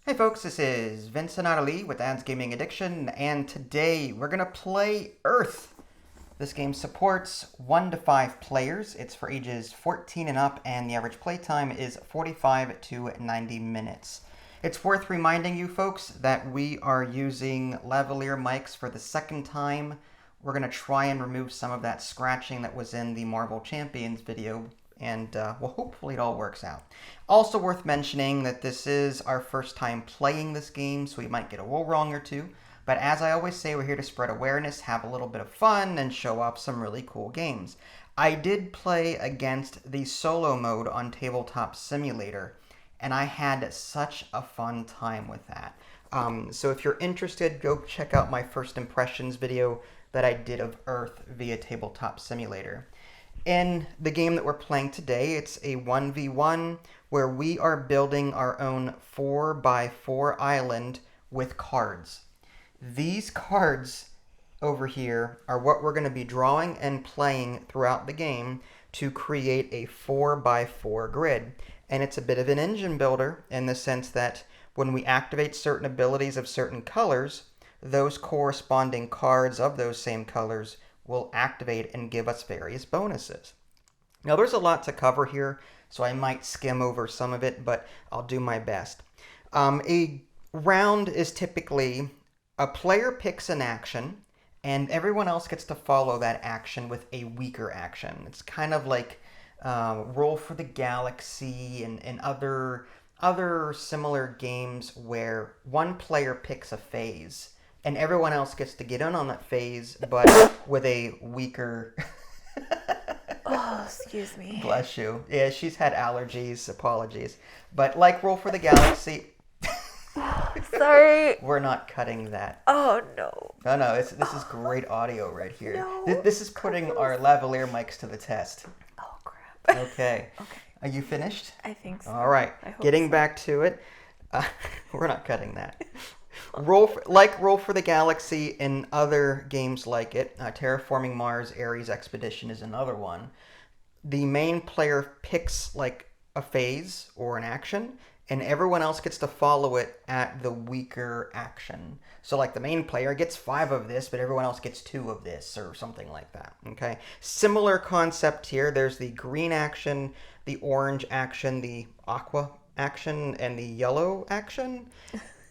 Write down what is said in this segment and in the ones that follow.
Hey folks, this is Vincent Adelie with Ad's Gaming Addiction, and today we're going to play Earth. This game supports 1 to 5 players. It's for ages 14 and up, and the average playtime is 45 to 90 minutes. It's worth reminding you folks that we are using lavalier mics for the second time. We're going to try and remove some of that scratching that was in the Marvel Champions video, and well, hopefully it all works out. Also worth mentioning that this is our first time playing this game, so we might get a roll wrong or two. But as I always say, we're here to spread awareness, have a little bit of fun, and show off some really cool games. I did play against the solo mode on Tabletop Simulator, and I had such a fun time with that. So if you're interested, go check out my first impressions video that I did of Earth via Tabletop Simulator. In the game that we're playing today, it's a 1v1 where we are building our own 4x4 island with cards. These cards over here are what we're going to be drawing and playing throughout the game to create a 4x4 grid. And it's a bit of an engine builder in the sense that when we activate certain abilities of certain colors, those corresponding cards of those same colors will activate and give us various bonuses. Now there's a lot to cover here, so I might skim over some of it, but I'll do my best. A round is typically a player picks an action, and everyone else gets to follow that action with a weaker action. It's kind of like Roll for the Galaxy and other similar games where one player picks a phase, and everyone else gets to get in on that phase, but with a weaker... Oh, excuse me. Bless you. Yeah, she's had allergies. Apologies. But like Roll for the Galaxy... Sorry. We're not cutting that. Oh, no. No, this is great audio right here. No, This is putting our lavalier mics to the test. Oh, crap. Okay. Okay. Are you finished? I think so. All right. I hope Getting so. back to it. We're not cutting that. Roll for the Galaxy and other games like it. Terraforming Mars Ares Expedition is another one. The main player picks like a phase or an action, and everyone else gets to follow it at the weaker action. So like the main player gets 5 of this, but everyone else gets 2 of this or something like that. Okay. Similar concept here. There's the green action, the orange action, the aqua action, and the yellow action,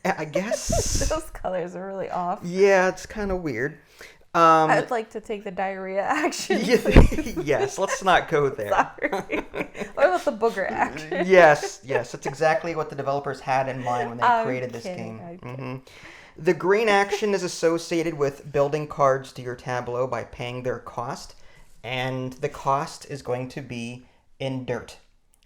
I guess. Those colors are really off. Yeah, it's kind of weird. I'd like to take the diarrhea action. Yes, let's not go there. Sorry. What about the booger action? Yes, that's exactly what the developers had in mind when they created this game. The green action is associated with building cards to your tableau by paying their cost, and the cost is going to be in dirt.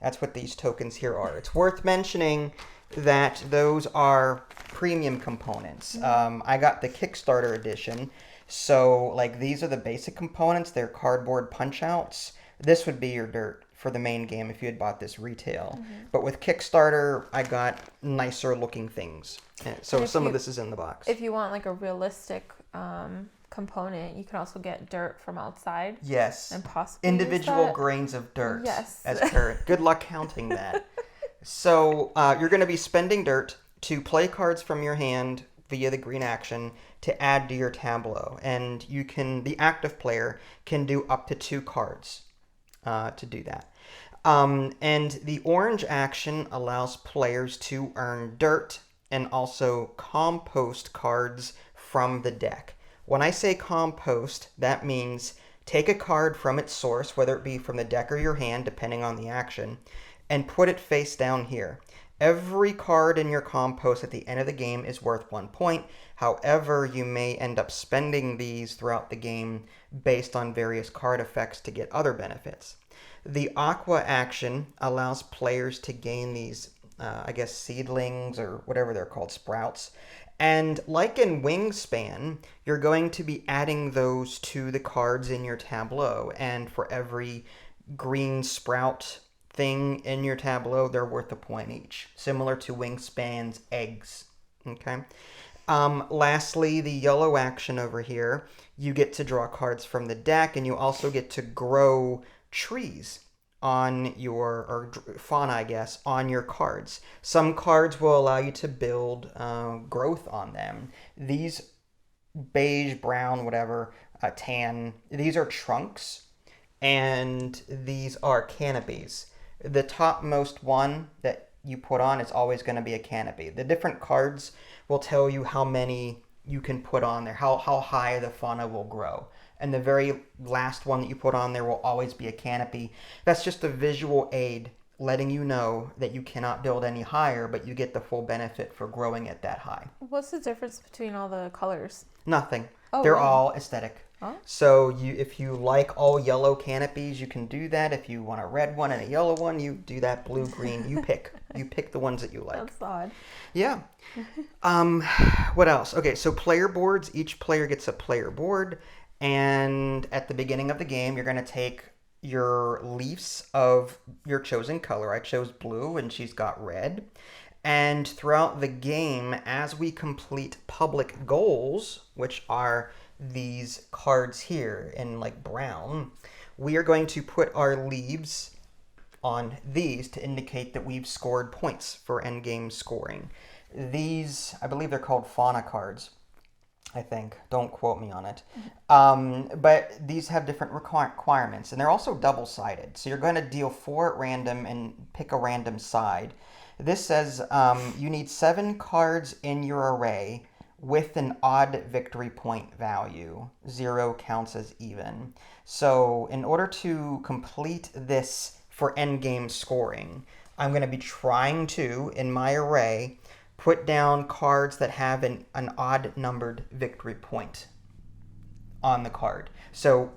That's what these tokens here are. It's worth mentioning that those are premium components. I got the Kickstarter edition, so like these are the basic components. They're cardboard punch outs. This would be your dirt for the main game if you had bought this retail. But with Kickstarter, I got nicer looking things. So some of this is in the box. If you want like a realistic component, you can also get dirt from outside. Yes. And possibly individual grains of dirt. Yes. As dirt. Good luck counting that. So you're going to be spending dirt to play cards from your hand via the green action to add to your tableau. And the active player can do up to 2 cards to do that. And the orange action allows players to earn dirt and also compost cards from the deck. When I say compost, that means take a card from its source, whether it be from the deck or your hand, depending on the action, and put it face down here. Every card in your compost at the end of the game is worth 1 point. However, you may end up spending these throughout the game based on various card effects to get other benefits. The aqua action allows players to gain these, seedlings or whatever they're called, sprouts. And like in Wingspan, you're going to be adding those to the cards in your tableau. And for every green sprout thing in your tableau, they're worth a point each, similar to Wingspan's eggs. Okay. Lastly, the yellow action over here, you get to draw cards from the deck, and you also get to grow trees on your, or fauna, I guess, on your cards. Some cards will allow you to build growth on them. These beige, brown, whatever, tan, these are trunks, and these are canopies. The topmost one that you put on is always going to be a canopy. The different cards will tell you how many you can put on there, how high the fauna will grow. And the very last one that you put on there will always be a canopy. That's just a visual aid letting you know that you cannot build any higher, but you get the full benefit for growing it that high. What's the difference between all the colors? Nothing. Oh, They're really? all aesthetic. Huh? So if you like all yellow canopies, you can do that. If you want a red one and a yellow one, you do that. Blue, green, you pick. You pick the ones that you like. That's odd. Yeah. What else? Okay, so player boards. Each player gets a player board. And at the beginning of the game, you're going to take your leaves of your chosen color. I chose blue and she's got red. And throughout the game, as we complete public goals, which are these cards here in like brown, we are going to put our leaves on these to indicate that we've scored points for endgame scoring. These, I believe they're called fauna cards. I think. Don't quote me on it. But these have different requirements, and they're also double-sided. So you're going to deal 4 at random and pick a random side. This says you need 7 cards in your array with an odd victory point value. 0 counts as even. So in order to complete this for endgame scoring, I'm going to be trying to, in my array, put down cards that have an odd numbered victory point on the card. So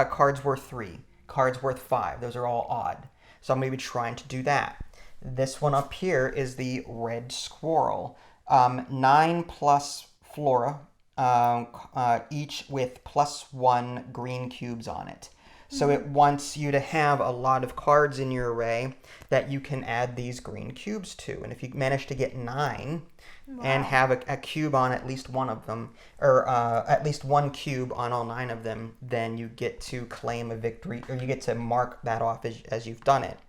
cards worth 3, cards worth 5, those are all odd. So I'm going to be trying to do that. This one up here is the red squirrel. 9 plus flora, each with +1 green cubes on it. So it wants you to have a lot of cards in your array that you can add these green cubes to. And if you manage to get 9 and have a cube on at least one of them, or at least 1 cube on all 9 of them, then you get to claim a victory, or you get to mark that off as you've done it.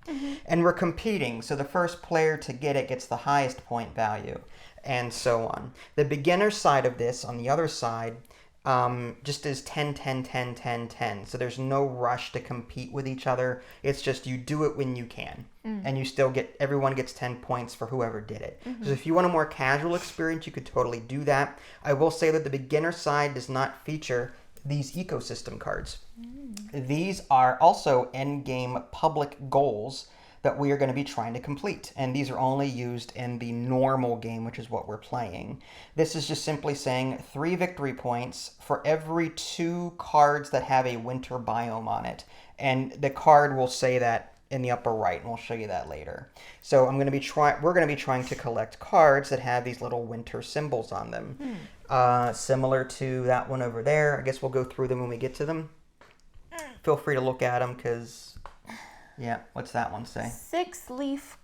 And we're competing, so the first player to get it gets the highest point value, and so on. The beginner side of this, on the other side, just is 10, 10, 10, 10, 10. So there's no rush to compete with each other. It's just you do it when you can. And you still everyone gets 10 points for whoever did it. So if you want a more casual experience, you could totally do that. I will say that the beginner side does not feature these ecosystem cards. These are also end-game public goals that we are going to be trying to complete. And these are only used in the normal game, which is what we're playing. This is just simply saying 3 victory points for every 2 cards that have a winter biome on it. And the card will say that in the upper right, and we'll show you that later. So we're going to be trying to collect cards that have these little winter symbols on them. Similar to that one over there. I guess we'll go through them when we get to them. Feel free to look at them, because yeah, what's that one say? 6 leaf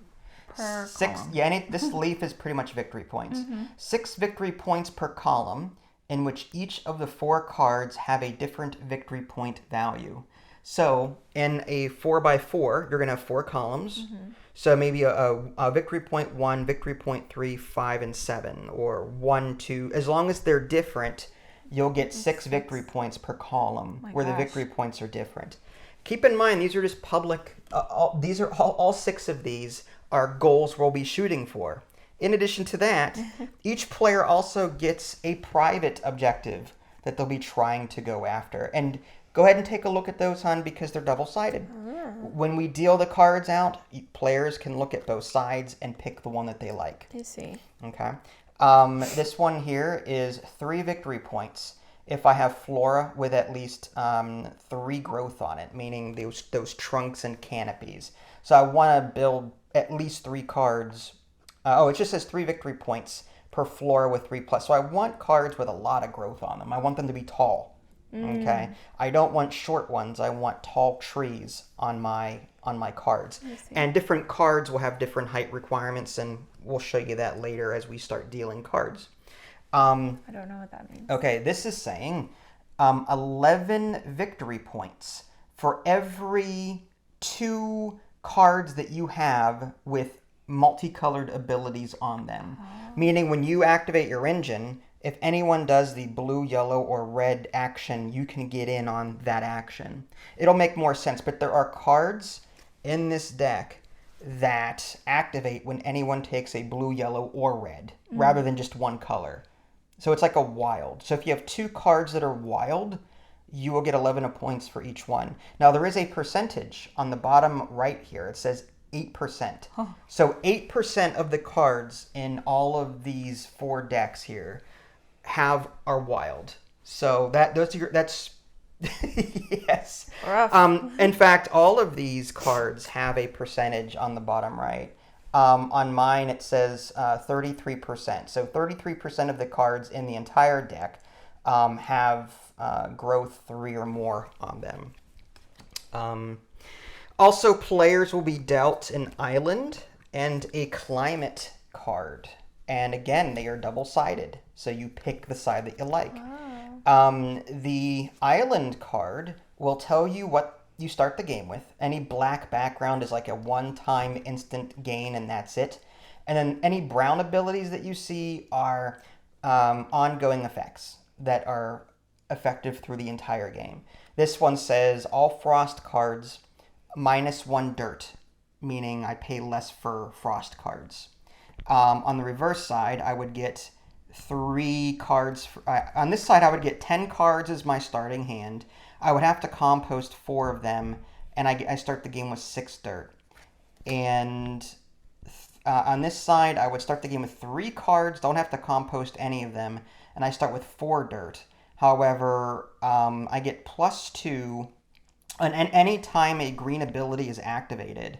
per 6, column. yeah, and this leaf is pretty much victory points. 6 victory points per column, in which each of the 4 cards have a different victory point value. So in a 4x4, you're going to have 4 columns. So maybe a victory point 1, victory point 3, 5, and 7, or 1, 2. As long as they're different, you'll get 6 victory points per column, where the victory points are different. Keep in mind, these are just public. These are all 6 of these are goals we'll be shooting for. In addition to that, each player also gets a private objective that they'll be trying to go after. And go ahead and take a look at those, hon, because they're double-sided. When we deal the cards out, players can look at both sides and pick the one that they like. I see. Okay. This one here is 3 victory points if I have flora with at least 3 growth on it, meaning those trunks and canopies. So I want to build at least 3 cards. It just says 3 victory points per flora with 3+. So I want cards with a lot of growth on them. I want them to be tall. Okay. I don't want short ones. I want tall trees on my cards. And different cards will have different height requirements, and we'll show you that later as we start dealing cards. I don't know what that means. Okay, this is saying 11 victory points for every 2 cards that you have with multicolored abilities on them. Meaning when you activate your engine, if anyone does the blue, yellow, or red action, you can get in on that action. It'll make more sense, but there are cards in this deck that activate when anyone takes a blue, yellow, or red, rather than just one color. So it's like a wild. So if you have 2 cards that are wild, you will get 11 points for each one. Now there is a percentage on the bottom right here. It says 8%. Huh. So 8% of the cards in all of these 4 decks here are wild. So that's yes. In fact, all of these cards have a percentage on the bottom right. On mine, it says 33%. So 33% of the cards in the entire deck have growth 3 or more on them. Also, players will be dealt an island and a climate card. And again, they are double-sided, so you pick the side that you like. Oh. The island card will tell you what you start the game with. Any black background is like a one-time instant gain, and that's it. And then any brown abilities that you see are ongoing effects that are effective through the entire game. This one says all frost cards -1 dirt, meaning I pay less for frost cards. On the reverse side, I would get 3 cards. On this side, I would get 10 cards as my starting hand. I would have to compost 4 of them, and I start the game with 6 dirt. And on this side, I would start the game with 3 cards, don't have to compost any of them, and I start with 4 dirt. However, I get +2, and any time a green ability is activated,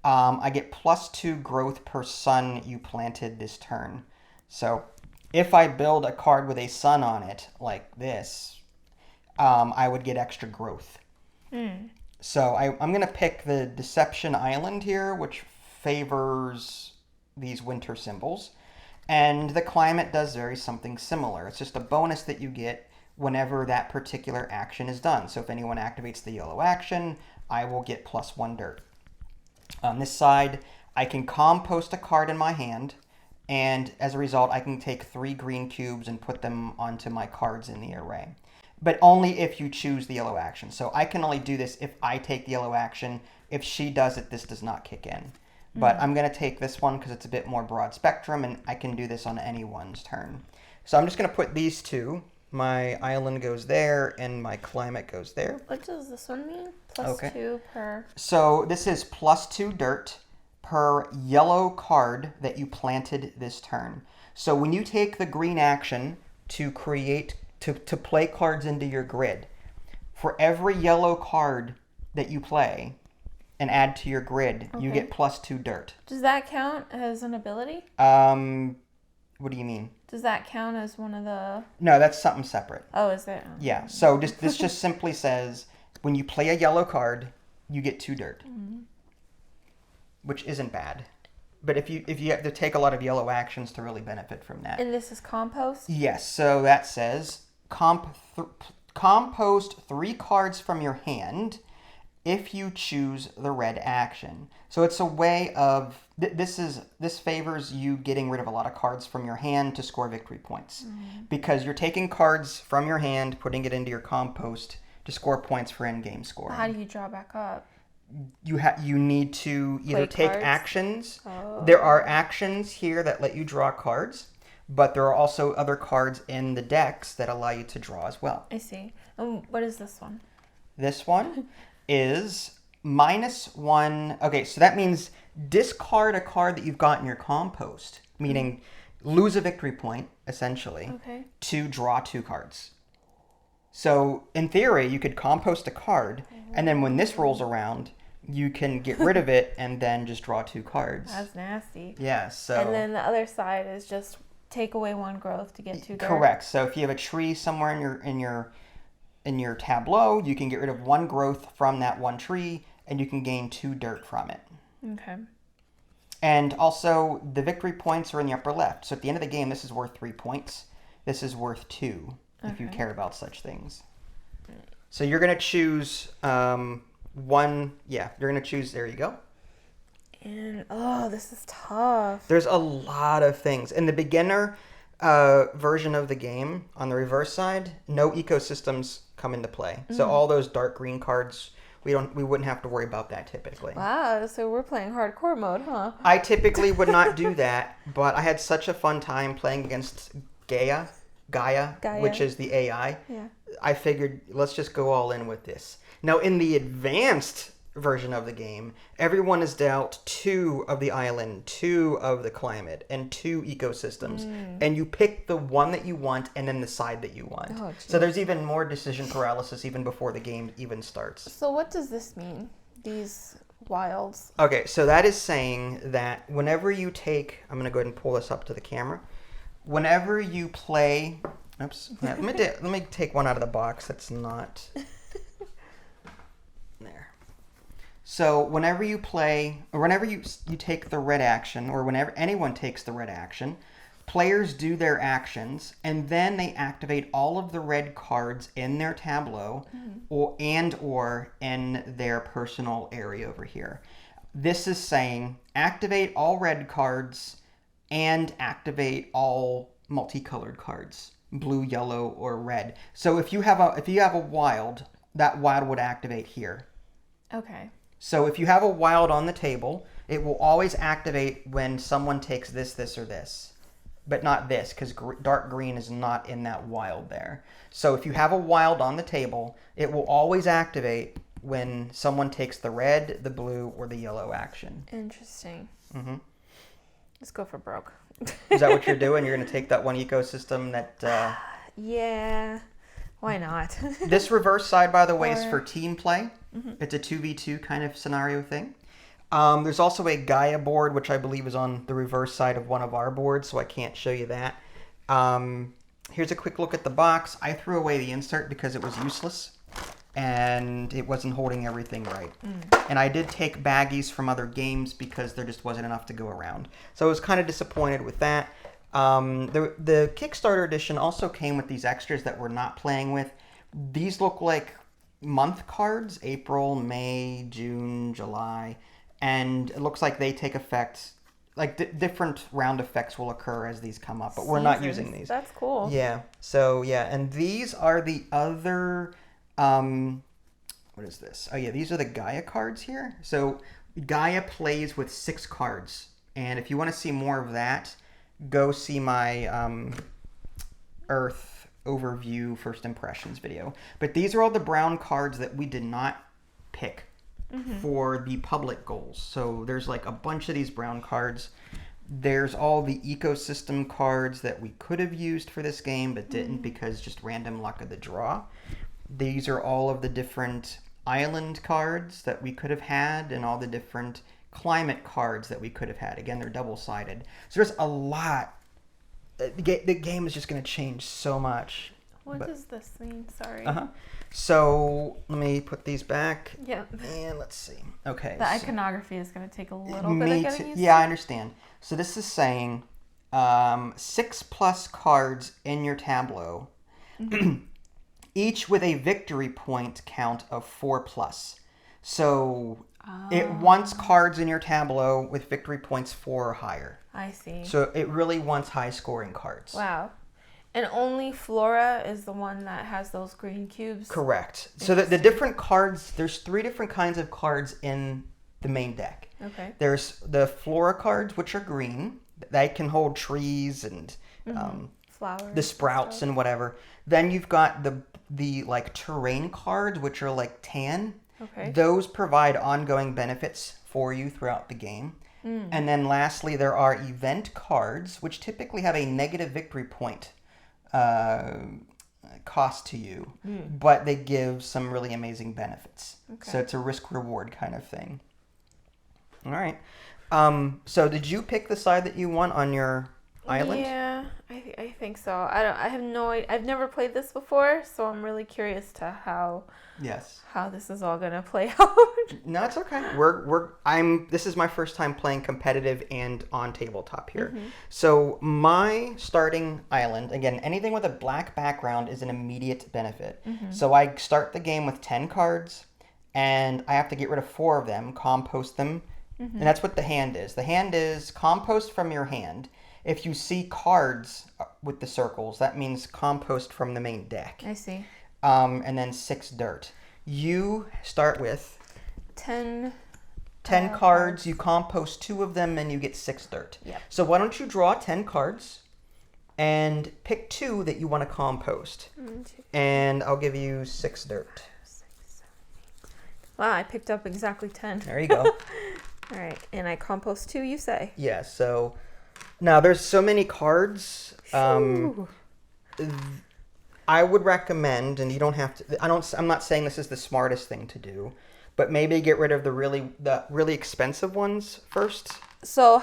I get +2 growth per sun you planted this turn. So if I build a card with a sun on it, like this, I would get extra growth. So I'm going to pick the Deception Island here, which favors these winter symbols. And the climate does something similar. It's just a bonus that you get whenever that particular action is done. So if anyone activates the yellow action, I will get +1 dirt. On this side, I can compost a card in my hand, and as a result, I can take 3 green cubes and put them onto my cards in the array. But only if you choose the yellow action. So I can only do this if I take the yellow action. If she does it, this does not kick in. But I'm going to take this one because it's a bit more broad spectrum, and I can do this on anyone's turn. So I'm just going to put these 2. My island goes there, and my climate goes there. What does this one mean? +2 per... So this is +2 dirt per yellow card that you planted this turn. So when you take the green action to create, to play cards into your grid, for every yellow card that you play and add to your grid, you get +2 dirt. Does that count as an ability? What do you mean? Does that count as one of the... No, that's something separate. Oh, is it? Yeah, so this just simply says when you play a yellow card, you get 2 dirt, which isn't bad. But if you have to take a lot of yellow actions to really benefit from that. And this is compost? Yes, so that says compost 3 cards from your hand if you choose the red action. So it's a way of... This favors you getting rid of a lot of cards from your hand to score victory points. Because you're taking cards from your hand, putting it into your compost to score points for endgame scoring. How do you draw back up? You need to either take actions. Oh. There are actions here that let you draw cards, but there are also other cards in the decks that allow you to draw as well. I see. What is this one? This one is -1. Okay, so that means discard a card that you've got in your compost, meaning lose a victory point, essentially, to draw 2 cards. So in theory, you could compost a card, and then when this rolls around, you can get rid of it and then just draw 2 cards. That's nasty. Yeah, so... And then the other side is just take away 1 growth to get 2 dirt. Correct. So if you have a tree somewhere in your tableau, you can get rid of 1 growth from that 1 tree, and you can gain 2 dirt from it. Okay. And also, the victory points are in the upper left. So at the end of the game, this is worth 3 points. This is worth 2, if you care about such things. So you're going to choose you're going to choose, there you go. And, oh, this is tough. There's a lot of things. In the beginner version of the game, on the reverse side, no ecosystems come into play. So all those dark green cards, we wouldn't have to worry about that typically. Wow, so we're playing hardcore mode, huh? I typically would not do that, but I had such a fun time playing against Gaia, which is the AI. Yeah. I figured, let's just go all in with this. Now, in the advanced version of the game, everyone is dealt 2 of the island, 2 of the climate, and 2 ecosystems. And you pick the one that you want and then the side that you want. Oh, so there's even more decision paralysis even before the game even starts. So what does this mean, these wilds? Okay, so that is saying that whenever you take... I'm going to go ahead and pull this up to the camera. Whenever you play... Oops. Yeah, let me take one out of the box that's not... There. So whenever you play, or whenever you take the red action, or whenever anyone takes the red action, players do their actions, and then they activate all of the red cards in their tableau, or in their personal area over here. This is saying activate all red cards and activate all multicolored cards, blue, yellow, or red. So if you have a wild, that wild would activate here. Okay. So if you have a wild on the table, it will always activate when someone takes this, this, or this. But not this, because dark green is not in that wild there. So if you have a wild on the table, it will always activate when someone takes the red, the blue, or the yellow action. Interesting. Mm-hmm. Let's go for broke. Is that what you're doing? You're going to take that one ecosystem that... Yeah. Why not? This reverse side, by the way, is for team play. It's a 2v2 kind of scenario thing. There's also a Gaia board, which I believe is on the reverse side of one of our boards, so I can't show you that. Here's a quick look at the box. I threw away the insert because it was useless, and it wasn't holding everything right. And I did take baggies from other games because there just wasn't enough to go around. So I was kind of disappointed with that. The Kickstarter edition also came with these extras that we're not playing with. These look like month cards, April, May, June, July, and it looks like they take effect, like different round effects will occur as these come up, but we're not using these. That's cool. Yeah, so yeah, and these are the other, what is this? Oh yeah, these are the Gaia cards here. So Gaia plays with 6 cards, and if you want to see more of that, go see my Earth overview first impressions video. But these are all the brown cards that we did not pick for the public goals. So there's like a bunch of these brown cards. There's all the ecosystem cards that we could have used for this game but didn't because just random luck of the draw. These are all of the different island cards that we could have had and all the different climate cards that we could have had. Again, they're double-sided. So there's a lot. The game is just going to change so much. What does this mean? Sorry. So let me put these back. Yep. And let's see. Okay. The iconography is going to take a little bit of getting used to. Yeah, I understand. So this is saying 6+ cards in your tableau, each with a victory point count of 4+. So it wants cards in your tableau with victory points 4 or higher. I see. So it really wants high-scoring cards. Wow. And only Flora is the one that has those green cubes? Correct. So the different cards, there's 3 different kinds of cards in the main deck. Okay. There's the Flora cards, which are green. They can hold trees and flowers, the sprouts and whatever. Then you've got the like terrain cards, which are like tan. Okay. Those provide ongoing benefits for you throughout the game. And then lastly, there are event cards, which typically have a negative victory point cost to you, but they give some really amazing benefits. Okay. So it's a risk-reward kind of thing. All right. So did you pick the side that you want on your island? Yeah, I think so. I have no idea. I've never played this before, so I'm really curious to how this is all gonna play out. No, it's okay. This is my first time playing competitive and on tabletop here. So my starting island, again, anything with a black background is an immediate benefit. So I start the game with 10 cards, and I have to get rid of 4 of them, compost them, and that's what the hand is. The hand is compost from your hand. If you see cards with the circles, that means compost from the main deck. I see. And then 6 dirt. You start with 10 cards. You compost 2 of them, and you get 6 dirt. Yep. So why don't you draw 10 cards and pick 2 that you want to compost. And I'll give you 6 dirt. Wow, I picked up exactly 10. There you go. All right, and I compost 2, you say? Yeah, so now there's so many cards. I would recommend, and you don't have to, I'm not saying this is the smartest thing to do, but maybe get rid of the really expensive ones first. So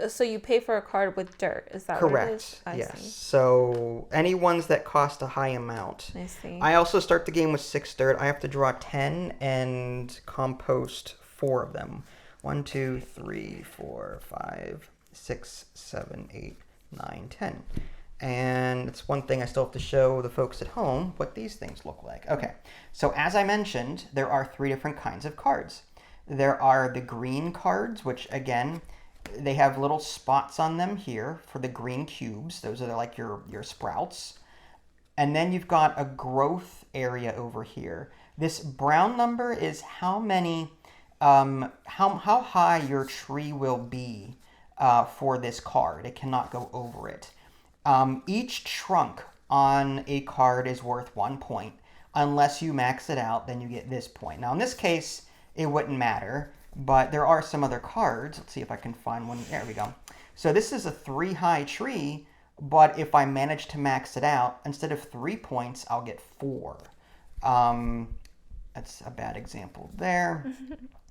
so you pay for a card with dirt, is that Correct. what it is? I Yes. see. So any ones that cost a high amount. I see. I also start the game with 6 dirt. I have to draw 10 and compost 4 of them. 1, 2, 3, 4, 5, 6, 7, 8, 9, 10. And it's one thing I still have to show the folks at home what these things look like. Okay, so as I mentioned, there are 3 different kinds of cards. There are the green cards, which again, they have little spots on them here for the green cubes. Those are like your sprouts. And then you've got a growth area over here. This brown number is how many, how high your tree will be for this card. It cannot go over it. Each trunk on a card is worth 1 point. Unless you max it out, then you get this point. Now in this case, it wouldn't matter, but there are some other cards. Let's see if I can find one. There we go. So this is a 3 high tree, but if I manage to max it out, instead of 3 points, I'll get 4. That's a bad example there.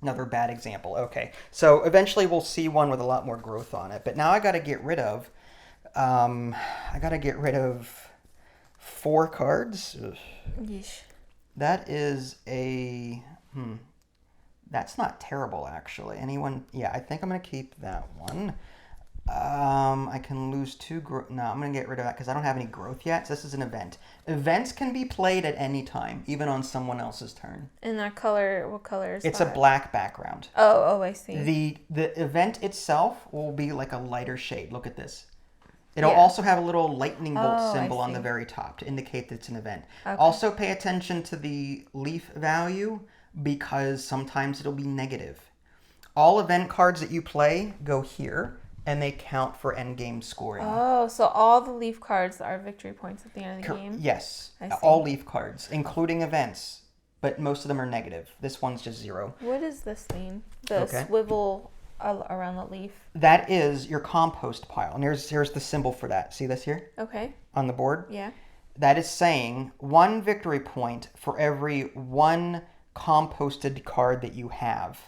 Another bad example. Okay, so eventually we'll see one with a lot more growth on it. But now I got to get rid of 4 cards. Ugh. Yeesh. That is a that's not terrible, actually. Anyone? Yeah, I think I'm going to keep that one. I can lose 2 growth. No, I'm going to get rid of that because I don't have any growth yet. So this is an event. Events can be played at any time, even on someone else's turn. And that color, what color is It's that? a black background. Oh, I see. The event itself will be like a lighter shade. Look at this. It'll also have a little lightning bolt symbol on the very top to indicate that it's an event. Okay. Also pay attention to the leaf value because sometimes it'll be negative. All event cards that you play go here, and they count for endgame scoring. Oh, so all the leaf cards are victory points at the end of the game? Yes, all leaf cards, including events, but most of them are negative. This one's just 0. What does this mean? The swivel around the leaf? That is your compost pile. And here's the symbol for that. See this here? Okay. On the board? Yeah. That is saying 1 victory point for every 1 composted card that you have.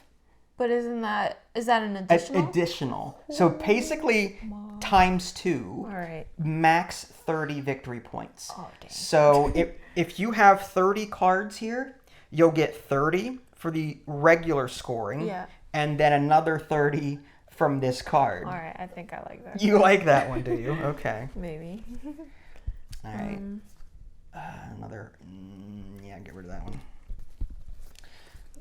But is that an additional? Additional. So basically times 2. All right. Max 30 victory points. Oh, dang. So if you have 30 cards here, you'll get 30 for the regular scoring. Yeah. And then another 30 from this card. All right, I think I like that. You like that one, do you? Okay. Maybe. All right. Another. Yeah, get rid of that one.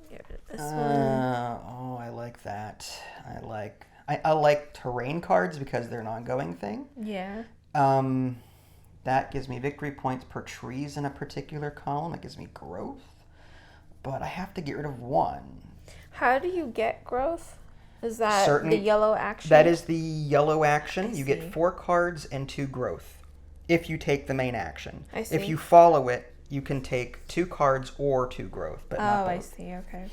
Get rid of this one. Oh, I like that. I like terrain cards because they're an ongoing thing. Yeah. That gives me victory points per trees in a particular column. It gives me growth. But I have to get rid of 1. How do you get growth? Is that the yellow action? That is the yellow action. You get 4 cards and 2 growth if you take the main action. I see. If you follow it, you can take 2 cards or 2 growth, but not both. I see. Okay.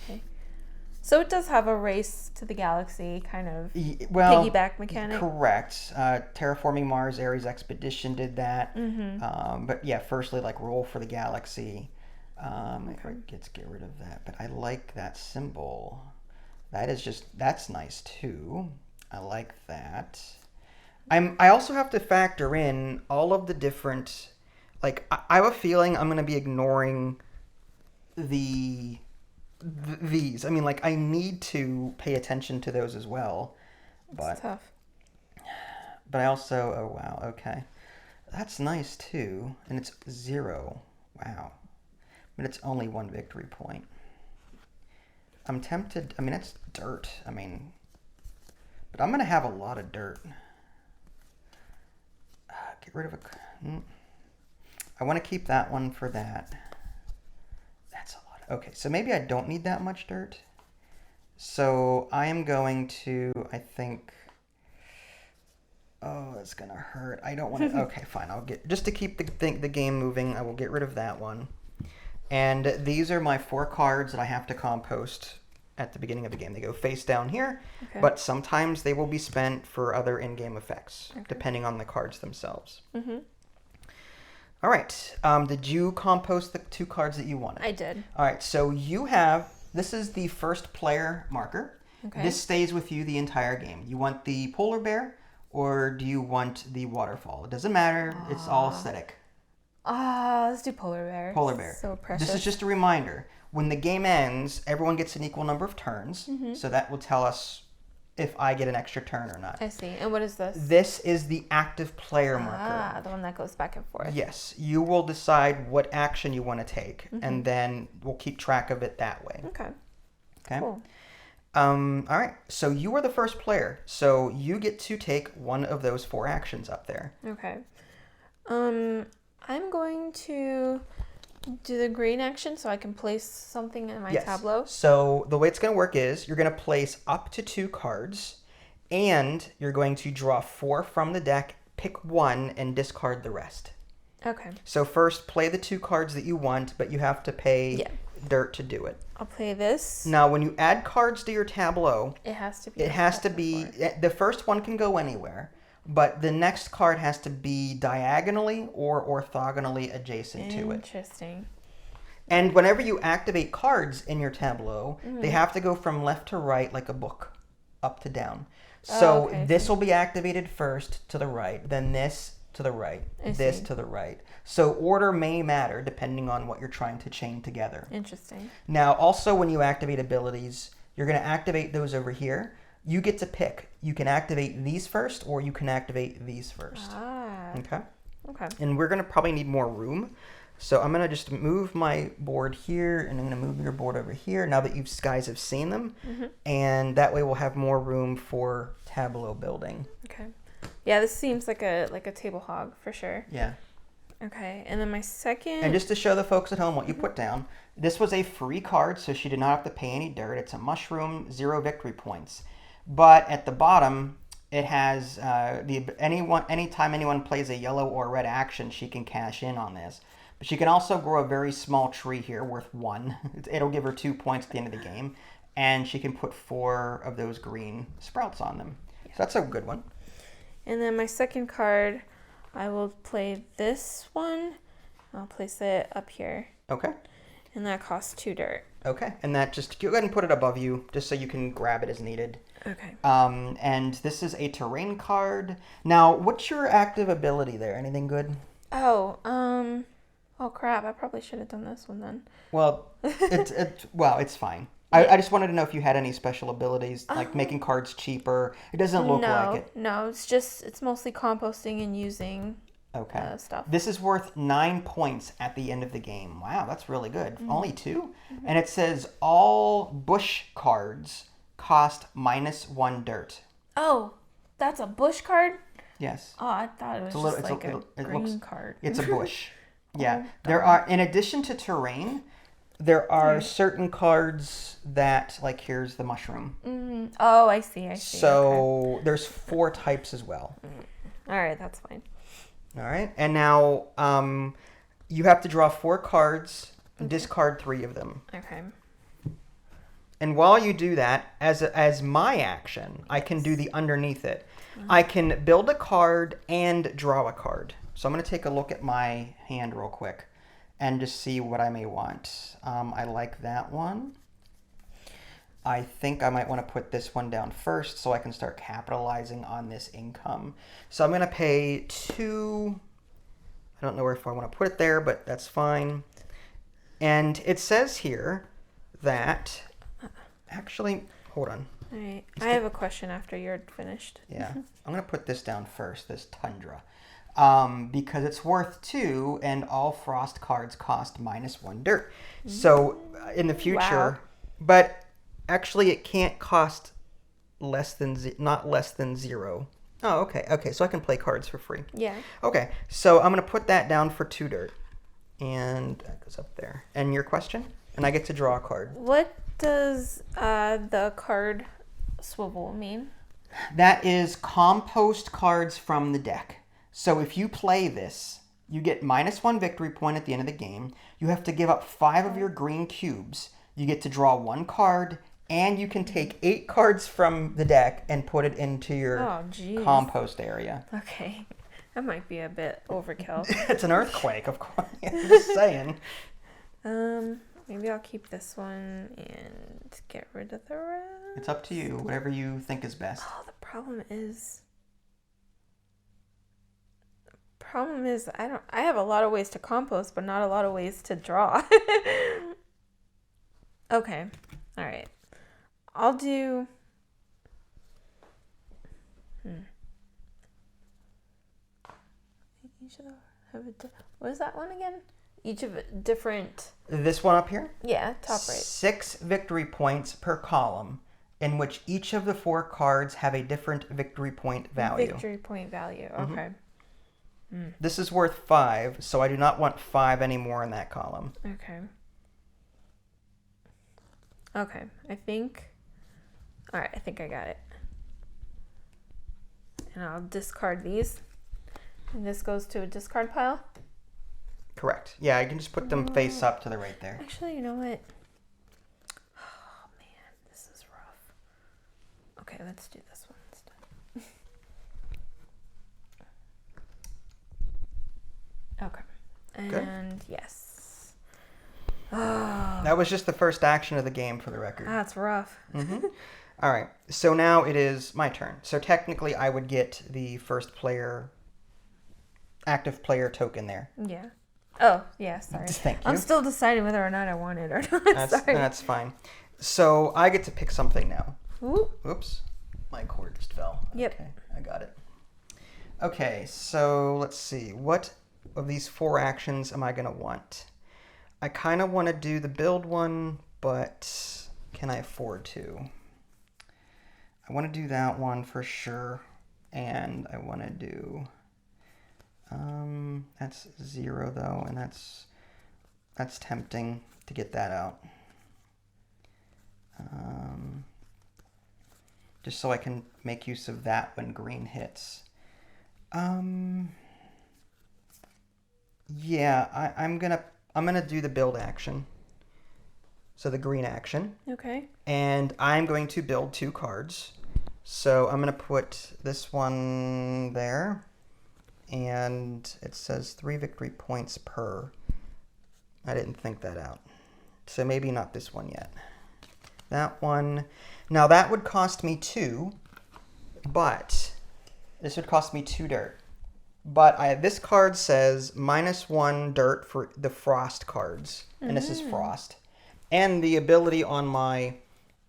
So it does have a race to the galaxy kind of piggyback mechanic. Correct. Terraforming Mars Ares Expedition did that. Mm-hmm. But yeah, firstly, like roll for the galaxy. Let's get rid of that. But I like that symbol. That's nice too. I like that. I also have to factor in all of the different, like I have a feeling I'm going to be ignoring these. I mean, like I need to pay attention to those as well. But it's tough. But I also, oh wow, okay. That's nice too. And it's 0. Wow. But it's only 1 victory point. I'm tempted. I mean, it's dirt. But I'm going to have a lot of dirt. Get rid of I want to keep that one for that. That's a lot. Okay, so maybe I don't need that much dirt. So I am going to, I think... Oh, it's going to hurt. I don't want to... Okay, fine. I'll get... Just to keep the game moving, I will get rid of that one. And these are my 4 cards that I have to compost at the beginning of the game. They go face down here, but sometimes they will be spent for other in-game effects, depending on the cards themselves. Mm-hmm. All right. Did you compost the 2 cards that you wanted? I did. All right. So you have... This is the first player marker. Okay. This stays with you the entire game. You want the polar bear, or do you want the waterfall? It doesn't matter. It's all aesthetic. Let's do polar bear. Polar bear. So precious. This is just a reminder. When the game ends, everyone gets an equal number of turns. Mm-hmm. So that will tell us if I get an extra turn or not. I see. And what is this? This is the active player marker. The one that goes back and forth. Yes. You will decide what action you want to take, and then we'll keep track of it that way. Okay. Cool. All right. So you are the first player. So you get to take one of those 4 actions up there. Okay. I'm going to do the green action so I can place something in my tableau. So the way it's going to work is you're going to place up to 2 cards, and you're going to draw 4 from the deck, pick 1, and discard the rest. Okay. So first, play the 2 cards that you want, but you have to pay dirt to do it. I'll play this. Now, when you add cards to your tableau, it has to be. The first one can go anywhere. But the next card has to be diagonally or orthogonally adjacent to it. Interesting. And whenever you activate cards in your tableau, they have to go from left to right like a book, up to down. So this will be activated first to the right, then this to the right, this to the right. So order may matter depending on what you're trying to chain together. Interesting. Now, also when you activate abilities, you're going to activate those over here. You get to pick. You can activate these first, or you can activate these first. Okay. And we're going to probably need more room. So I'm going to just move my board here, and I'm going to move your board over here now that you guys have seen them. And that way we'll have more room for tableau building. Okay. Yeah, this seems like a table hog for sure. Yeah. Okay, and then my second... And just to show the folks at home what you put down, this was a free card, so she did not have to pay any dirt. It's a mushroom, 0 victory points. But at the bottom, it has anytime anyone plays a yellow or red action, she can cash in on this. But she can also grow a very small tree here worth 1. It'll give her 2 points at the end of the game. And she can put 4 of those green sprouts on them. So that's a good one. And then my second card, I will play this one. I'll place it up here. Okay. And that costs 2 dirt. Okay. And that just, go ahead and put it above you just so you can grab it as needed. Okay. And this is a terrain card. Now, what's your active ability there? Anything good? Oh crap! I probably should have done this one then. Well, it's fine. I just wanted to know if you had any special abilities, like making cards cheaper. It doesn't look like it. No, it's mostly composting and using stuff. This is worth 9 points at the end of the game. Wow, that's really good. Only 2? And it says all bush cards cost -1 dirt. Oh, that's a bush card? Yes. Oh, I thought it was a green card. It's a bush. Yeah. There are, in addition to terrain, there are certain cards that, like here's the mushroom. Oh, I see. So there's 4 types as well. All right, that's fine. All right. And now you have to draw 4 cards and discard 3 of them. Okay. And while you do that, as my action, I can do the underneath it. I can build a card and draw a card. So I'm going to take a look at my hand real quick and just see what I may want. I like that one. I think I might want to put this one down first so I can start capitalizing on this income. So I'm going to pay 2. I don't know if I want to put it there, but that's fine. And it says here that... Actually, hold on. All right. I have a question after you're finished. Yeah. I'm going to put this down first, this Tundra. Because it's worth 2, and all frost cards cost -1 dirt. So, in the future... Wow. But Actually, it can't cost not less than 0. Oh, okay. Okay, so I can play cards for free. Yeah. Okay, so I'm going to put that down for 2 dirt. And that goes up there. And your question? And I get to draw a card. What does the card swivel mean? That is compost cards from the deck. So if you play this, you get -1 victory point at the end of the game. You have to give up 5 of your green cubes. You get to draw 1 card, and you can take 8 cards from the deck and put it into your compost area. Okay. That might be a bit overkill. It's an earthquake, of course. I'm just saying. Maybe I'll keep this one and get rid of the rest. It's up to you. Whatever you think is best. Oh, the problem is I have a lot of ways to compost, but not a lot of ways to draw. Okay. All right. I'll do each of them have what is that one again? Each of it different. This one up here? Yeah, top right. 6 victory points per column, in which each of the 4 cards have a different victory point value. Victory point value. Okay. This is worth 5, so I do not want 5 anymore in that column. Okay. Okay. I think I got it. And I'll discard these. And this goes to a discard pile? Correct. Yeah, I can just put them face up to the right there. Actually, you know what? Oh, man. This is rough. Okay, let's do this one instead. Okay. And yes. Oh. That was just the first action of the game, for the record. That's rough. All right. So now it is my turn. So technically, I would get the first player, active player token there. Yeah. Oh, yeah, sorry. Thank you. I'm still deciding whether or not I want it or not. Sorry. That's fine. So I get to pick something now. Ooh. Oops. My cord just fell. Yep. Okay, I got it. Okay, so let's see. What of these 4 actions am I going to want? I kind of want to do the build one, but can I afford to? I want to do that one for sure. And I want to do... that's 0 though, and that's tempting to get that out. Just so I can make use of that when green hits. Yeah, I'm gonna do the build action. So the green action. Okay. And I'm going to build 2 cards. So I'm gonna put this one there. And it says 3 victory points per. I didn't think that out. So maybe not this one yet. That one. Now that would cost me 2, but this would cost me 2 dirt. But this card says -1 dirt for the frost cards. And this is frost. And the ability on my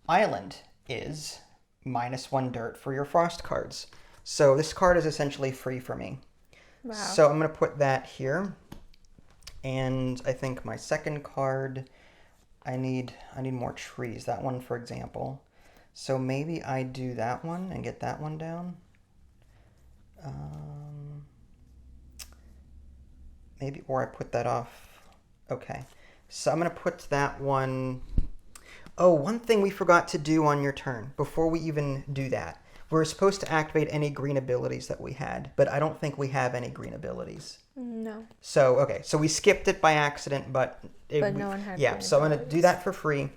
island is -1 dirt for your frost cards. So this card is essentially free for me. Wow. So I'm going to put that here. And I think my second card, I need more trees. That one, for example. So maybe I do that one and get that one down. Maybe, or I put that off. Okay. So I'm going to put that one. Oh, one thing we forgot to do on your turn before we even do that. We're supposed to activate any green abilities that we had, but I don't think we have any green abilities. No. So, okay. So we skipped it by accident, but... no one had yeah, green so I'm going to abilities. do that for free.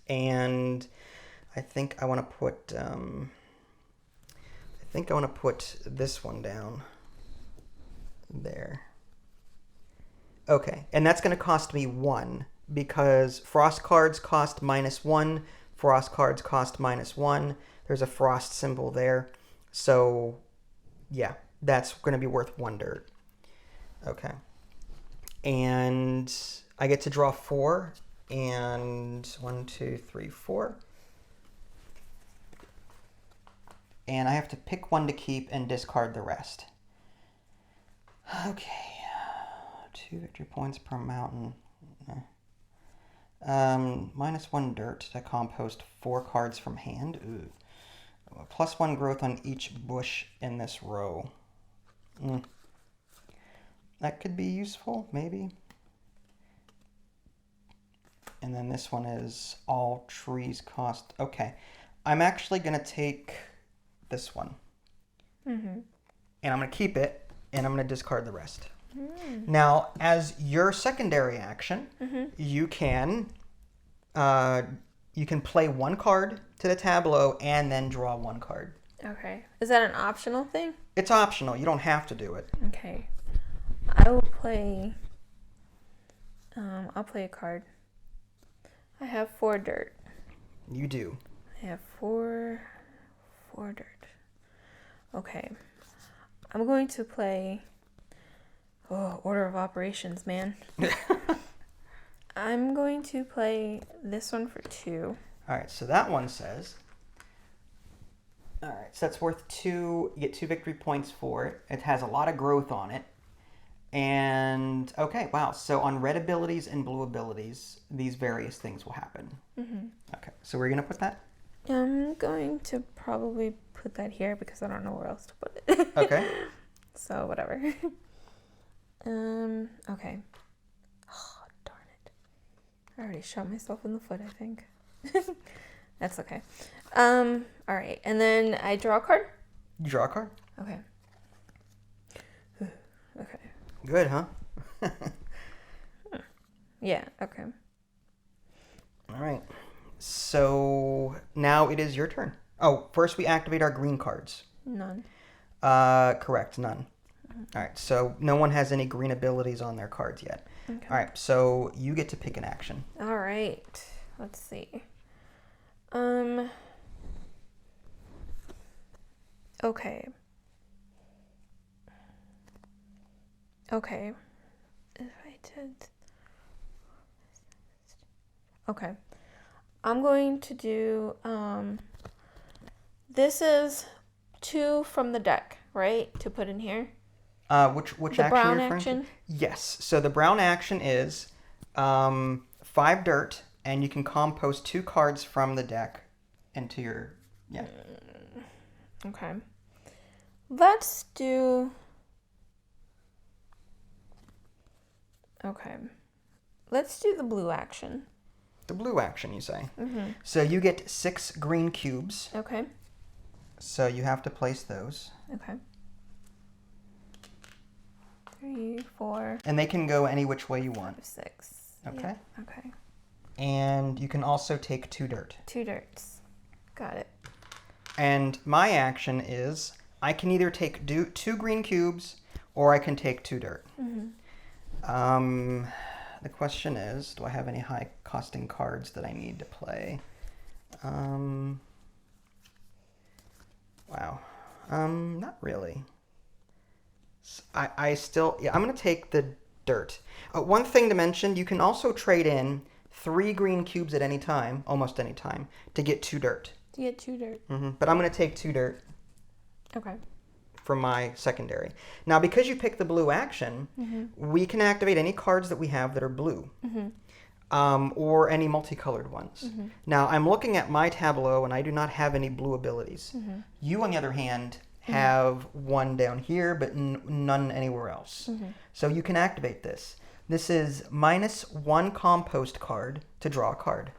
And I think I want to put... I think I want to put this one down. There. Okay. And that's going to cost me 1, because frost cards cost -1. Frost cards cost -1. There's a frost symbol there. So, yeah, that's going to be worth 1 dirt. Okay. And I get to draw 4. And 1, 2, 3, 4. And I have to pick one to keep and discard the rest. Okay. 2 victory points per mountain. -1 dirt to compost 4 cards from hand. Ooh. +1 growth on each bush in this row. That could be useful, maybe. And then this one is all trees cost. Okay. I'm actually going to take this one. And I'm going to keep it, and I'm going to discard the rest. Now, as your secondary action, you can play 1 card to the tableau and then draw 1 card. Okay. Is that an optional thing? It's optional. You don't have to do it. Okay. I will play... I'll play a card. I have 4 dirt. You do. I have 4 dirt. Okay. I'm going to play... Oh, order of operations, man. I'm going to play this one for 2. All right, so that one says... All right, so that's worth 2. You get 2 victory points for it. It has a lot of growth on it. And, okay, wow. So on red abilities and blue abilities, these various things will happen. Okay, so where are you going to put that? I'm going to probably put that here because I don't know where else to put it. Okay. So, whatever. Okay. Oh, darn it. I already shot myself in the foot, I think. That's okay. All right, and then I draw a card? You draw a card. Okay. Okay. Good, huh? Yeah, okay. All right. So now it is your turn. Oh, first we activate our green cards. None. Correct, none. All right, so no one has any green abilities on their cards yet. Okay. All right, so you get to pick an action. All right. Let's see. Okay. Okay. If I did... Okay. I'm going to do, this is 2 from the deck, right? To put in here? Which the action brown you're referring action? to? Yes. So the brown action is 5 dirt, and you can compost 2 cards from the deck into your... Yeah. Okay. Let's do... Okay. Let's do the blue action. The blue action, you say? So you get 6 green cubes. Okay. So you have to place those. Okay. 3, 4... And they can go any which way you want. 6. Okay. Yeah. Okay. And you can also take 2 dirt. 2 dirts. Got it. And my action is I can either take 2 green cubes or I can take 2 dirt. The question is, do I have any high costing cards that I need to play? Wow. Not really. I still, yeah, I'm going to take the dirt. One thing to mention, you can also trade in 3 green cubes at any time, almost any time, to get 2 dirt. To get 2 dirt. But I'm going to take 2 dirt. Okay. From my secondary. Now, because you picked the blue action, we can activate any cards that we have that are blue. Or any multicolored ones. Now, I'm looking at my tableau, and I do not have any blue abilities. You, on the other hand, have 1 down here, but none anywhere else. So you can activate this. This is -1 compost card to draw a card.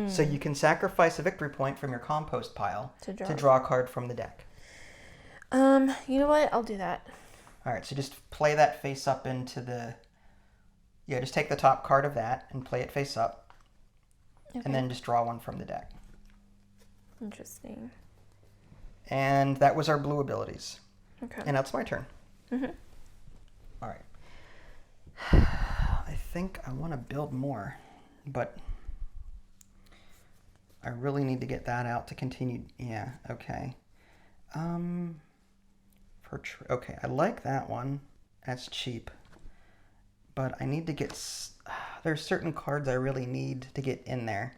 So you can sacrifice a victory point from your compost pile to draw a card from the deck. You know what? I'll do that. All right, so just play that face up into the... Yeah, just take the top card of that and play it face up. Okay. And then just draw 1 from the deck. Interesting. And that was our blue abilities. Okay. And that's my turn. All right. I think I want to build more, but I really need to get that out to continue. Yeah, okay. Okay, I like that one. That's cheap. But I need to get... There's certain cards I really need to get in there.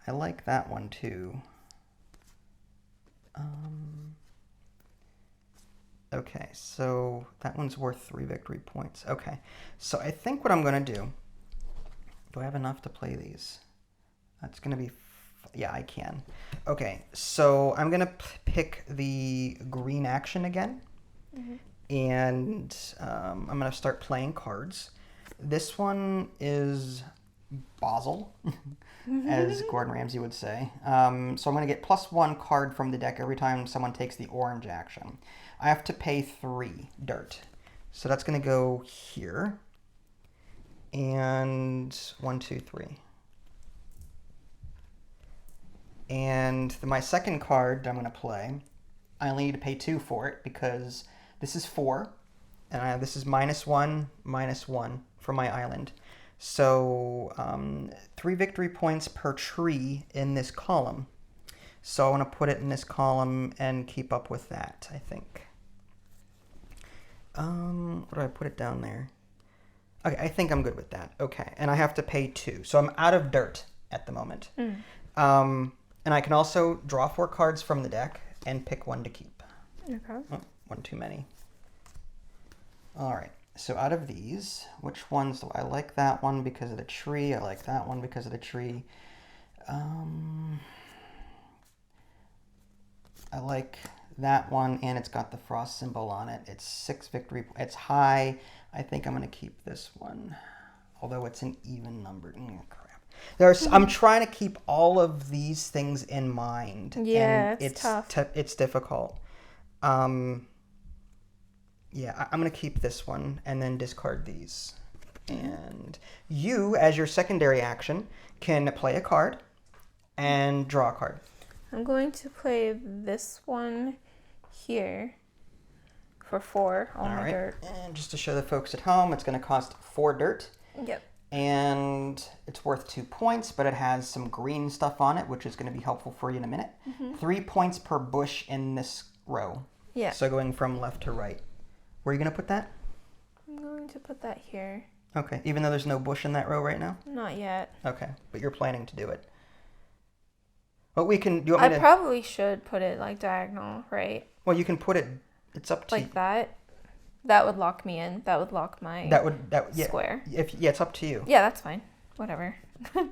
I like that one too. Okay, so that one's worth 3 victory points. Okay, so I think what I'm going to do... Do I have enough to play these? That's going to be... Yeah, I can. Okay, so I'm going to pick the green action again. And I'm going to start playing cards. This one is Basel, as Gordon Ramsay would say. So I'm going to get +1 card from the deck every time someone takes the orange action. I have to pay 3 dirt. So that's going to go here. And 1, 2, 3. And my second card I'm going to play, I only need to pay 2 for it because this is 4. And this is -1, -1 for my island. So 3 victory points per tree in this column. So I want to put it in this column and keep up with that, I think. What do I put it down there? Okay, I think I'm good with that. Okay, and I have to pay 2. So I'm out of dirt at the moment. And I can also draw 4 cards from the deck and pick 1 to keep. Okay. Oh, 1 too many. All right. So out of these, which ones do I like? That one because of the tree. I like that one because of the tree. I like that one, and it's got the frost symbol on it. It's 6 victory. It's high. I think I'm going to keep this one, although it's an even number. Crap. I'm trying to keep all of these things in mind. Yeah, and it's tough. It's difficult. Yeah, I'm going to keep this one and then discard these. And you, as your secondary action, can play a card and draw a card. I'm going to play this one here for 4 on my dirt. And just to show the folks at home, it's going to cost 4 dirt. Yep. And it's worth 2 points, but it has some green stuff on it, which is going to be helpful for you in a minute. 3 points per bush in this row. Yeah. So going from left to right. Where are you going to put that? I'm going to put that here. Okay, even though there's no bush in that row right now? Not yet. Okay, but you're planning to do it. Well, we can... Do you want me I probably should put it like diagonal, right? Well, you can put it... It's up to like that. That would lock me in. That would lock my square. It's up to you. Yeah, that's fine. Whatever. All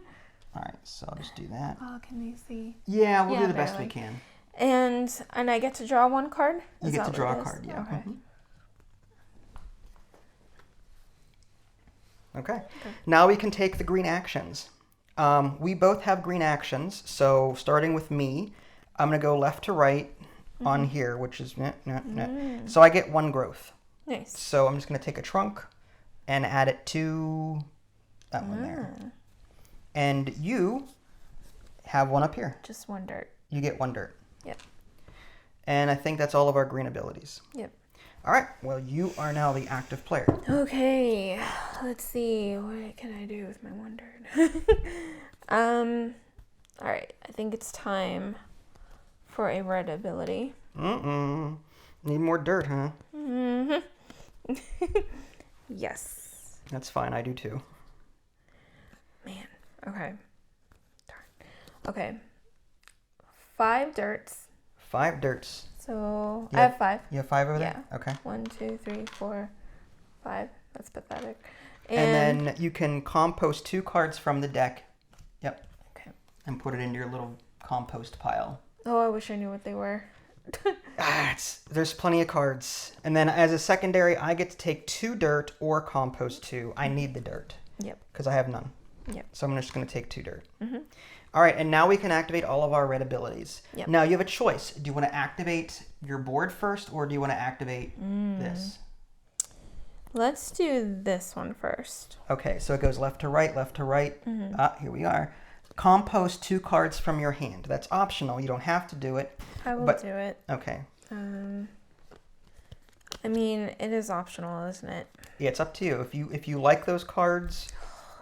right, so I'll just do that. Oh, can they see? Yeah, we'll do the best we can. And I get to draw 1 card? You get to draw a card, yeah. Okay. Okay. Now we can take the green actions. We both have green actions, so starting with me, I'm going to go left to right on here, which is... So I get 1 growth. Nice. So I'm just going to take a trunk and add it to that one there. And you have 1 up here. Just 1 dirt. You get 1 dirt. Yep. And I think that's all of our green abilities. Yep. All right. Well, you are now the active player. Okay. Let's see. What can I do with my 1 dirt? All right. I think it's time for a red ability. Need more dirt, huh? Yes. That's fine. I do too. Man. Okay. Darn. Okay. 5 dirts. 5 dirts. So Yeah. I have 5. You have 5 over there? Yeah. Okay. 1, 2, 3, 4, 5. That's pathetic. And then you can compost 2 cards from the deck. Yep. Okay. And put it into your little compost pile. Oh, I wish I knew what they were. There's plenty of cards. And then as a secondary, I get to take 2 dirt or compost 2. I need the dirt. Yep. Because I have none. Yep. So I'm just going to take 2 dirt. All right, and now we can activate all of our red abilities. Yep. Now you have a choice. Do you want to activate your board first, or do you want to activate this? Let's do this one first. Okay, so it goes left to right, left to right. Here we are. Compost 2 cards from your hand. That's optional. You don't have to do it. I will do it. Okay. I mean, it is optional, isn't it? Yeah, it's up to you. If you like those cards,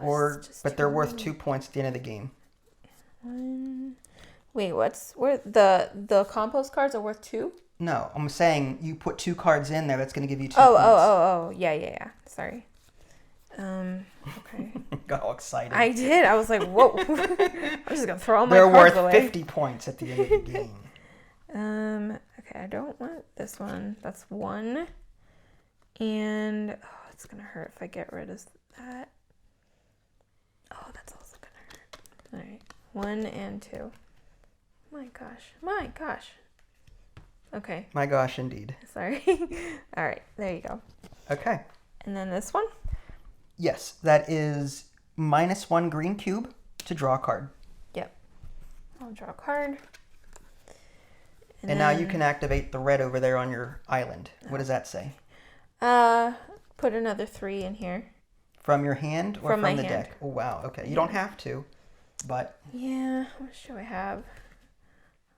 but they're worth 2 points at the end of the game. Wait, where the compost cards are worth 2? No, I'm saying you put 2 cards in there. That's going to give you 2 points. Oh. Yeah. Sorry. Okay. Got all excited. I did. I was like, whoa. I'm just gonna throw all my They're cards worth away. 50 points at the end of the game. Okay, I don't want this one. That's 1. And it's gonna hurt if I get rid of that. Oh, that's also gonna hurt. All right. 1 and 2. My gosh. Okay. My gosh, indeed. Sorry. All right, there you go. Okay. And then this one? Yes, that is -1 green cube to draw a card. Yep. I'll draw a card. And now you can activate the red over there on your island. What does that say? Put another 3 in here. From your hand or from the hand. deck? Oh, wow. Okay. You don't have to, but... Yeah. What should I have?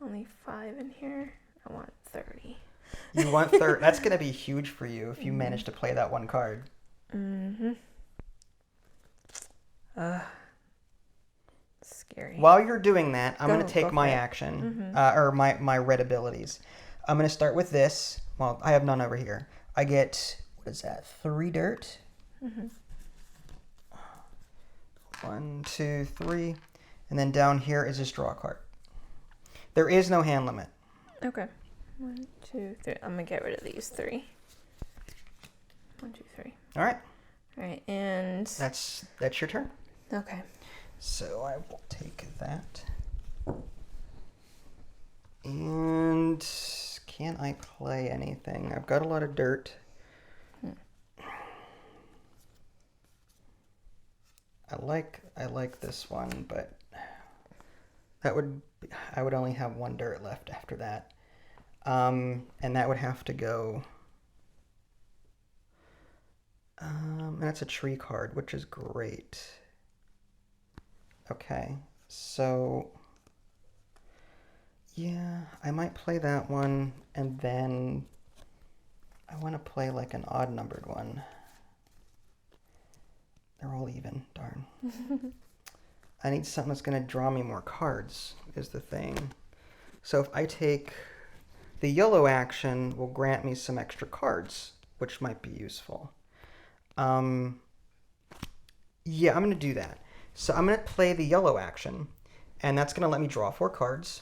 Only 5 in here. I want 30. You want 30. That's going to be huge for you if you manage to play that one card. Mm-hmm. Scary. While you're doing that, I'm going to take my action, or my red abilities. I'm going to start with this. Well, I have none over here. I get, what is that, 3 dirt? 1, 2, 3. And then down here is just draw a card. There is no hand limit. Okay. 1, 2, 3. I'm going to get rid of these 3. 1, 2, 3. All right. All right, and... That's your turn. Okay. So I will take that. And can I play anything? I've got a lot of dirt. I like this one, but I would only have 1 dirt left after that. And that would have to go. And that's a tree card, which is great. Okay, so yeah, I might play that one, and then I want to play like an odd numbered one. They're all even, darn. I need something that's going to draw me more cards, is the thing. So if I take the yellow action, will grant me some extra cards, which might be useful. Yeah, I'm going to do that. So I'm going to play the yellow action, and that's going to let me draw 4 cards.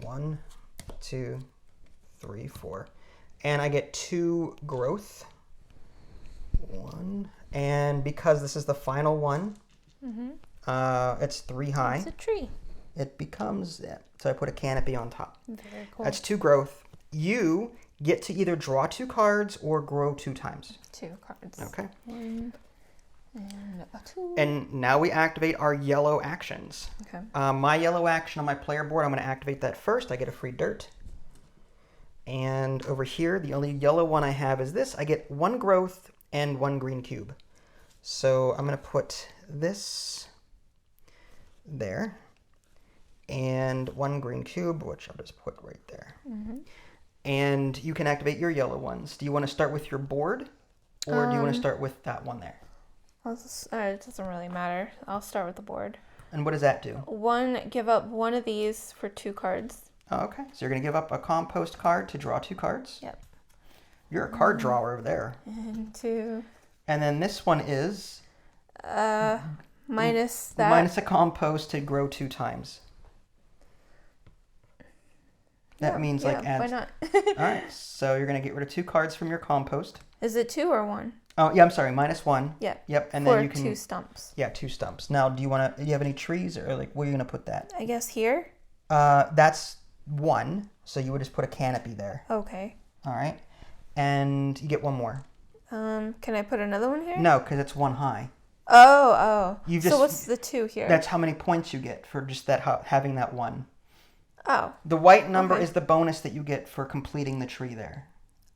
1, 2, 3, 4. And I get 2 growth. 1. And because this is the final one, it's 3 high. It's a tree. It becomes, so I put a canopy on top. Very cool. That's 2 growth. You get to either draw 2 cards or grow 2 times. 2 cards. Okay. 1 and a 2. And now we activate our yellow actions. Okay. My yellow action on my player board, I'm going to activate that first. I get a free dirt. And over here, the only yellow one I have is this. I get 1 growth and 1 green cube. So I'm going to put this there. And 1 green cube, which I'll just put right there. And you can activate your yellow ones. Do you want to start with your board? Or do you want to start with that one there? It doesn't really matter. I'll start with the board. And what does that do? Give up 1 of these for 2 cards. Oh, okay. So you're going to give up a compost card to draw 2 cards? Yep. You're a card drawer over there. And 2. And then this one is? Minus that. Minus a compost to grow 2 times. That means like add. Why not? All right. So you're going to get rid of 2 cards from your compost. Is it 2 or 1? Oh, yeah, I'm sorry. -1. Yep. Yep. And for then you can 2 stumps. Yeah, 2 stumps. Now, do you have any trees, or like where are you going to put that? I guess here. That's 1. So you would just put a canopy there. Okay. All right. And you get 1 more. Can I put another one here? No, because it's 1 high. Oh. You so what's the 2 here? That's how many points you get for just that having that 1. Oh. The white number is the bonus that you get for completing the tree there.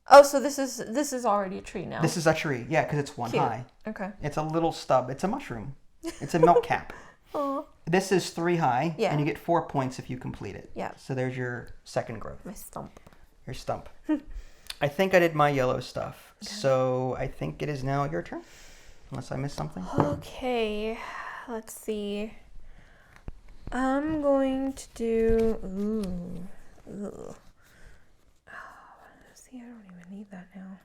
Oh, so this is already a tree now. This is a tree, yeah, because it's 1 Cute. high. Okay. It's a little stub. It's a mushroom. It's a milk cap. Oh. This is 3 high, Yeah. and you get 4 points if you complete it. Yeah. So there's your second growth. My stump. Your stump. I think I did my yellow stuff. Okay. So I think it is now your turn, unless I missed something. Okay. Let's see. I'm going to do... Ooh. See, I don't even need that now.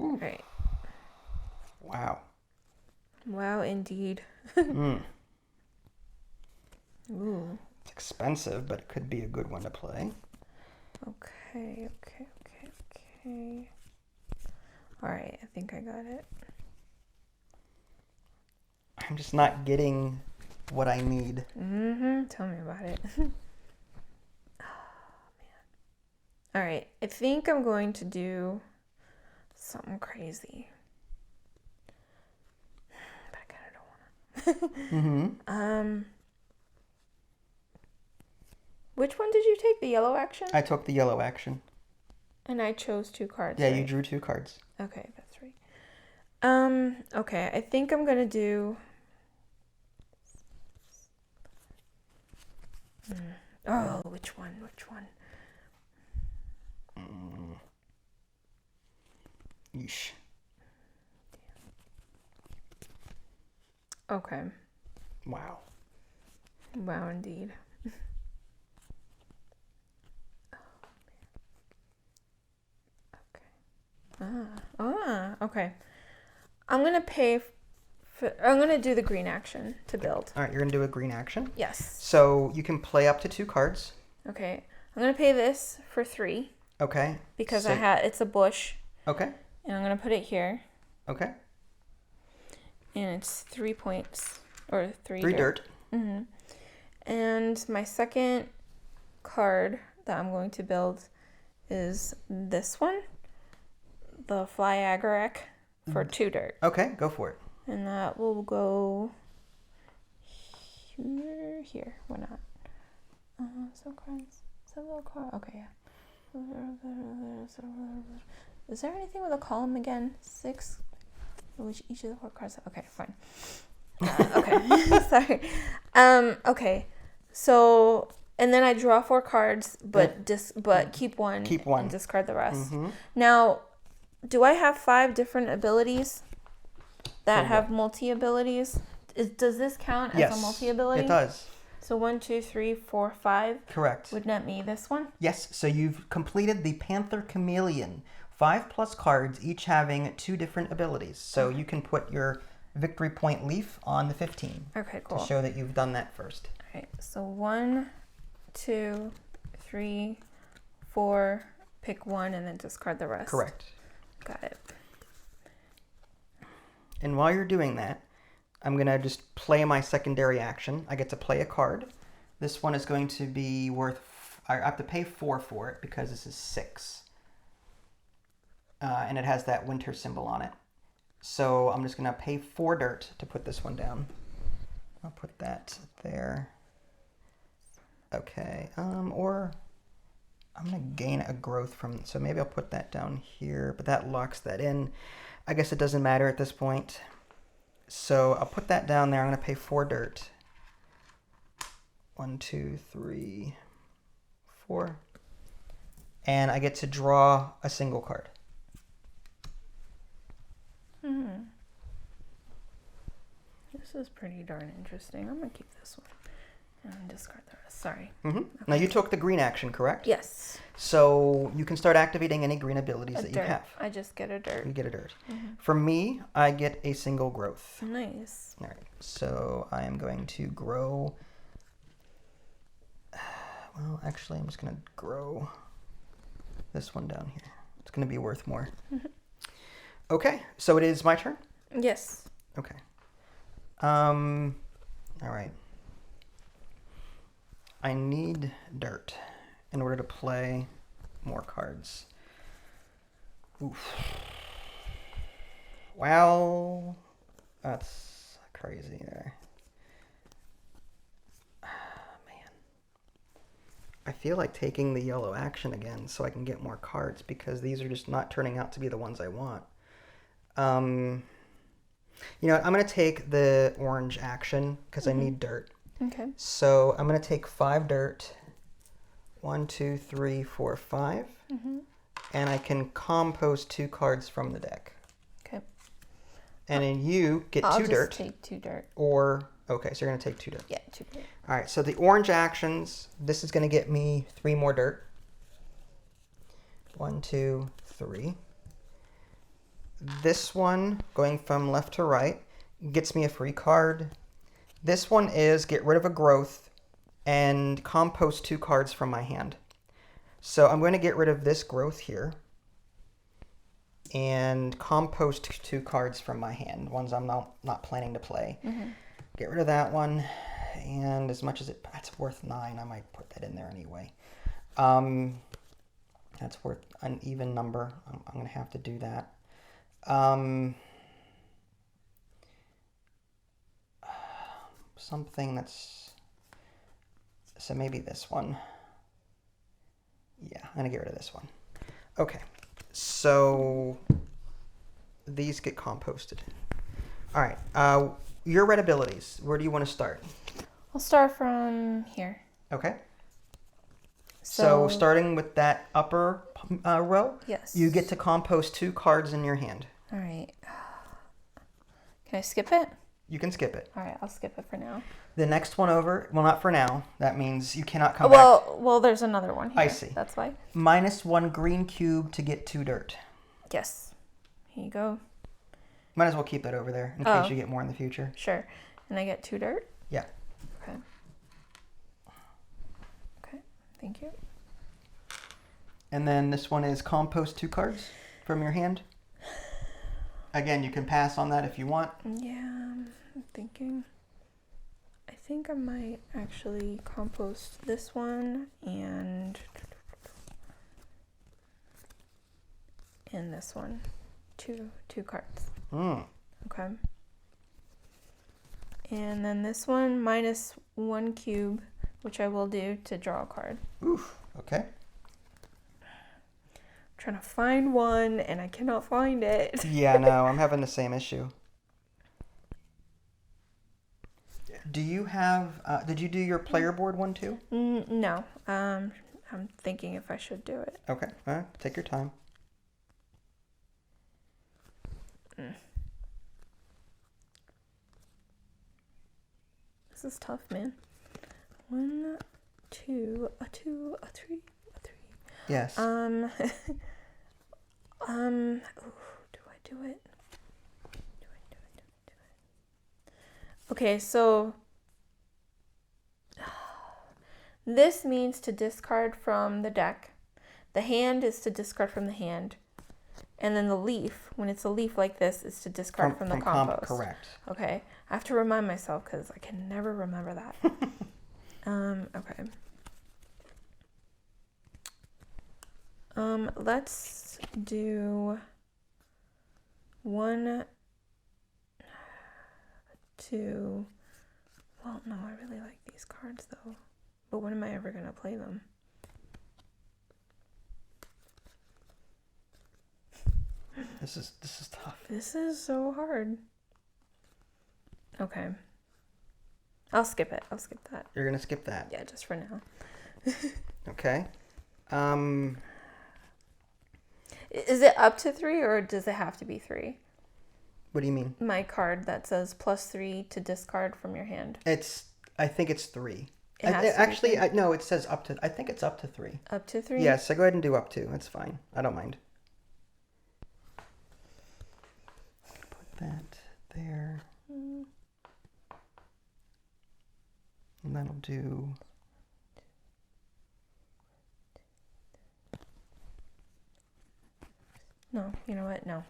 Ooh. All right. Wow. Wow, indeed. Mm. Ooh. It's expensive, but it could be a good one to play. Okay. All right, I think I got it. I'm just not getting what I need. Tell me about it. Oh, man. All right. I think I'm going to do something crazy. But I kind of don't want to. Which one did you take? The yellow action? I took the yellow action. And I chose 2 cards. Yeah, right? you drew 2 cards. Okay, that's right. Okay, I think I'm gonna do. Oh, which one? Yeesh. Okay. Wow. Wow, indeed. Okay. I'm gonna do the green action to build. All right, you're gonna do a green action. Yes. So you can play up to 2 cards. Okay. I'm gonna pay this for 3 Okay. because So- it's a bush, Okay. and I'm gonna put it here, Okay. and it's 3 points or 3 dirt. And my second card that I'm going to build is this one, the Fly Agaric, for 2 dirt. Okay, go for it. And that will go here. Why not? So cards. Okay, yeah. Is there anything with a column again? 6. Which each of the 4 cards. Okay, fine. Okay, sorry. Okay. So, and then I draw 4 cards, but keep one. Keep one. And discard the rest. Now, do I have 5 different abilities that have multi-abilities? Does this count as a multi-ability? It does. So 1, 2, 3, 4, 5. Correct. Would net me this one? Yes, so you've completed the Panther Chameleon. 5+ cards, each having 2 different abilities. So you can put your victory point leaf on the 15. Okay, cool. To show that you've done that first. All right, so 1, 2, 3, 4, pick 1 and then discard the rest. Correct. Got it. And while you're doing that, I'm going to just play my secondary action. I get to play a card. This one is going to be worth... I have to pay 4 for it because this is 6. And it has that winter symbol on it. So I'm just going to pay 4 dirt to put this one down. I'll put that there. Okay. Or I'm going to gain a growth from... So maybe I'll put that down here, but that locks that in. I guess it doesn't matter at this point. So I'll put that down there. I'm going to pay 4 dirt. 1, 2, 3, 4. And I get to draw a single card. This is pretty darn interesting. I'm going to keep this one and discard the rest. Sorry. Okay. Now you took the green action, correct? Yes. So you can start activating any green abilities that dirt. you have. I just get a dirt. You get a dirt. For me, I get a single growth. Nice. All right. So I am going to grow... Well, actually, I'm just going to grow this one down here. It's going to be worth more. Okay. So it is my turn? Yes. Okay. All right. I need dirt in order to play more cards. Oof. Well, that's crazy there. Man. I feel like taking the yellow action again so I can get more cards because these are just not turning out to be the ones I want. You know what? I'm going to take the orange action because I need dirt. Okay. So I'm going to take 5 dirt. 1, 2, 3, 4, 5. And I can compost 2 cards from the deck. Okay. And then you get I'll 2 just dirt. take 2 dirt. Or, okay, so you're going to take 2 dirt. Yeah, 2 dirt. All right, so the orange actions, this is going to get me 3 more dirt. 1, 2, 3. This one, going from left to right, gets me a free card. This one is get rid of a growth and compost 2 cards from my hand. So I'm going to get rid of this growth here and compost 2 cards from my hand, ones I'm not planning to play. Get rid of that one. And as much as that's worth 9, I might put that in there anyway. That's worth an even number. I'm going to have to do that. Something that's... So maybe this one. Yeah, I'm going to get rid of this one. Okay, so these get composted. All right, your red abilities. Where do you want to start? I'll start from here. Okay. So starting with that upper row, yes, you get to compost 2 cards in your hand. All right. Can I skip it? You can skip it. All right, I'll skip it for now. The next one over, well, not for now. That means you cannot come back. Well, there's another one here. I see. That's why. -1 green cube to get 2 dirt. Yes. Here you go. Might as well keep that over there in case you get more in the future. Sure. And I get 2 dirt? Yeah. Okay. Okay. Thank you. And then this one is compost 2 cards from your hand. Again, you can pass on that if you want. Yeah, I'm thinking. I think I might actually compost this one and this one. Two cards. Okay. And then this one -1 cube, which I will do to draw a card. Oof. Okay. I'm trying to find one and I cannot find it. Yeah, no, I'm having the same issue. Do you have, did you do your player board one too? No. I'm thinking if I should do it. Okay. All right. Take your time. This is tough, man. 1, 2, a 2, a 3, a 3. Yes. Ooh, do I do it? Okay, so this means to discard from the deck. The hand is to discard from the hand. And then the leaf, when it's a leaf like this, is to discard from the compost. Correct. Okay, I have to remind myself because I can never remember that. Okay. Let's do 1, 2. Well, no, I really like these cards though. But when am I ever gonna play them? This is tough. This is so hard. Okay. I'll skip it. I'll skip that. You're gonna skip that. Yeah, just for now. Okay. Is it up to 3 or does it have to be 3? What do you mean? My card that says +3 to discard from your hand. I think it's 3. It has to be 3? No, it says up to. I think it's up to 3. Up to 3? Yes, so go ahead and do up to. That's fine. I don't mind. Put that there. And that'll do. No, you know what? No.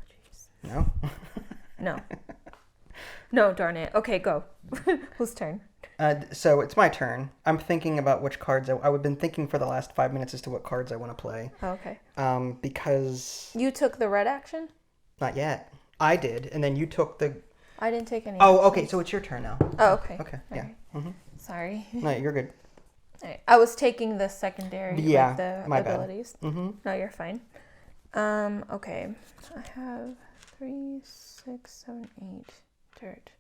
Jeez. No? No. No, darn it. Okay, go. Whose turn? So it's my turn. I'm thinking about which cards I've been thinking for the last 5 minutes as to what cards I want to play. Oh, okay. Because You took the red action? not yet. I did, and then you took the. I didn't take any. Oh, actions. okay. So it's your turn now. Oh, okay. Okay. All Yeah. right. Mm-hmm. Sorry. No, you're good. All right. I was taking the secondary, Yeah, like the my bad. abilities. Mm-hmm. No, you're fine. Okay. I have 3, 6, 7, 8 dirt.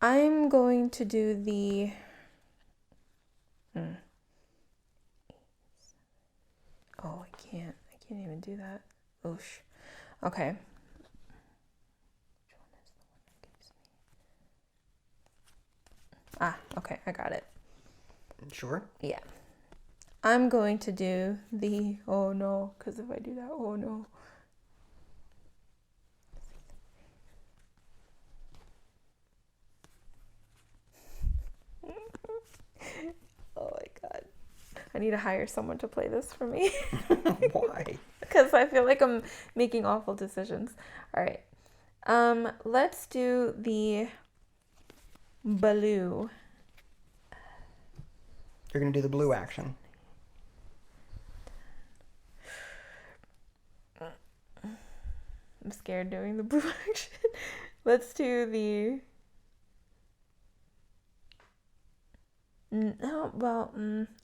I'm going to do the. Oh, I can't even do that. Oosh. Okay. Which one is the one that gives me? Ah, okay, I got it. Sure. Yeah. I'm going to do the, oh no, because if I do that, oh no. Oh my God. I need to hire someone to play this for me. Why? Because I feel like I'm making awful decisions. All right. Let's do the Blue. You're going to do the blue action. I'm scared doing the blue action. Let's do the... No, well,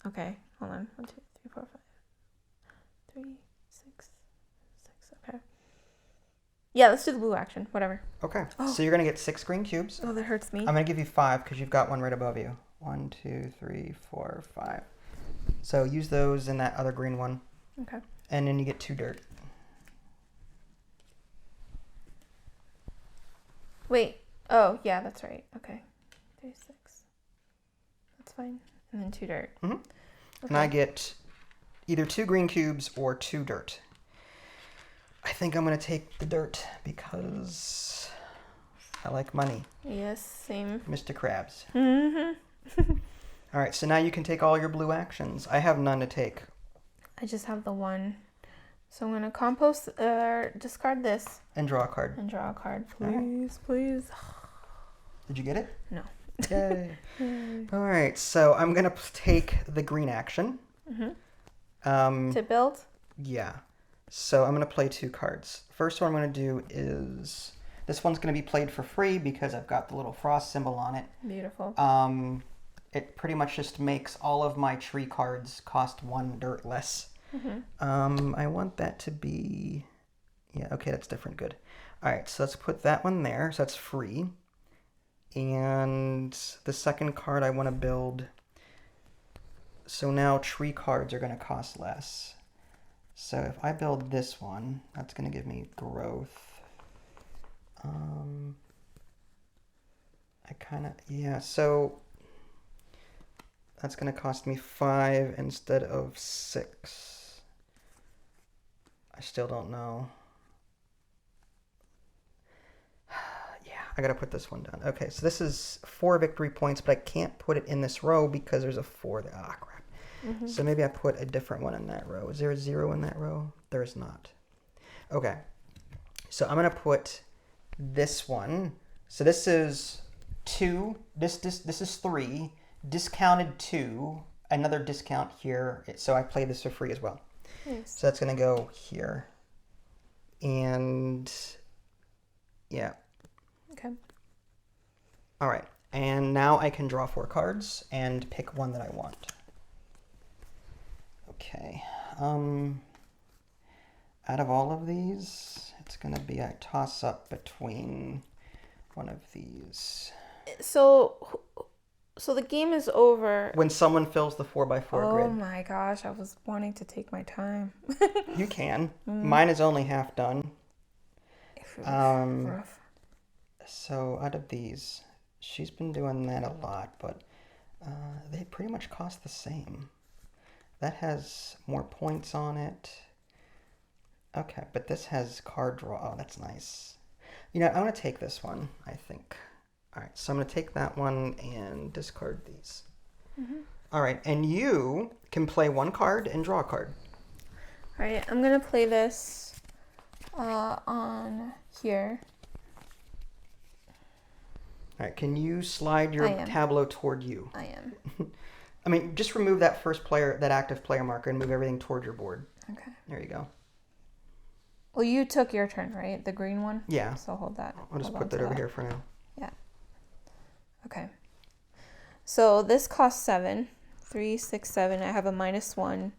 okay. Hold on. 1, 2, 3, 4, 5. 3, 6, 6. Okay. Yeah, let's do the blue action. Whatever. Okay. Oh. So you're going to get 6 green cubes. Oh, that hurts me. I'm going to give you 5 because you've got one right above you. 1, 2, 3, 4, 5. So use those in that other green one. Okay. And then you get 2 dirt. Wait. Oh, yeah, that's right. Okay. 3, 6. That's fine. And then 2 dirt. Mm-hmm. Okay. And I get either 2 green cubes or 2 dirt. I think I'm going to take the dirt because I like money. Yes, same. Mr. Krabs. Mm-hmm. All right, so now you can take all your blue actions. I have none to take. I just have the one. So I'm going to compost or discard this. And draw a card. And draw a card. All right. Please, please. Did you get it? No. Yay. All right, so I'm going to take the green action. Mm-hmm. To build? Yeah. So I'm going to play 2 cards. First one I'm going to do is... This one's going to be played for free because I've got the little frost symbol on it. Beautiful. It pretty much just makes all of my tree cards cost 1 dirt less. Mm-hmm. I want that to be... Yeah, okay, that's different. Good. All right, so let's put that one there. So that's free. And the second card I want to build... So now tree cards are going to cost less. So if I build this one, that's going to give me growth. So that's going to cost me 5 instead of 6. I still don't know. Yeah, I got to put this one down. Okay, so this is 4 victory points, but I can't put it in this row because there's a 4 there. Ah, crap. Mm-hmm. So maybe I put a different one in that row. Is there a 0 in that row? There is not. Okay. So I'm going to put this one. So this is 2. This is 3. Discounted 2. Another discount here. So I play this for free as well. Nice. So that's going to go here. And yeah. Okay. All right. And now I can draw 4 cards and pick one that I want. Okay. Out of all of these, it's going to be a toss-up between one of these. So the game is over. When someone fills the 4x4 grid. Oh my gosh, I was wanting to take my time. You can. Mine is only half done. Rough. So out of these, she's been doing that a lot, but they pretty much cost the same. That has more points on it. Okay, but this has card draw. Oh, that's nice. You know, I'm going to take this one, I think. All right, so I'm going to take that one and discard these. Mm-hmm. All right, and you can play 1 card and draw a card. All right, I'm going to play this on here. All right, can you slide your tableau toward you? I am. I mean, just remove that first player, that active player marker, and move everything toward your board. Okay. There you go. Well, you took your turn, right? The green one? Yeah. So hold that. I'll just put that over here for now. Yeah. Okay. So this costs 7. 3, 6, 7. I have a -1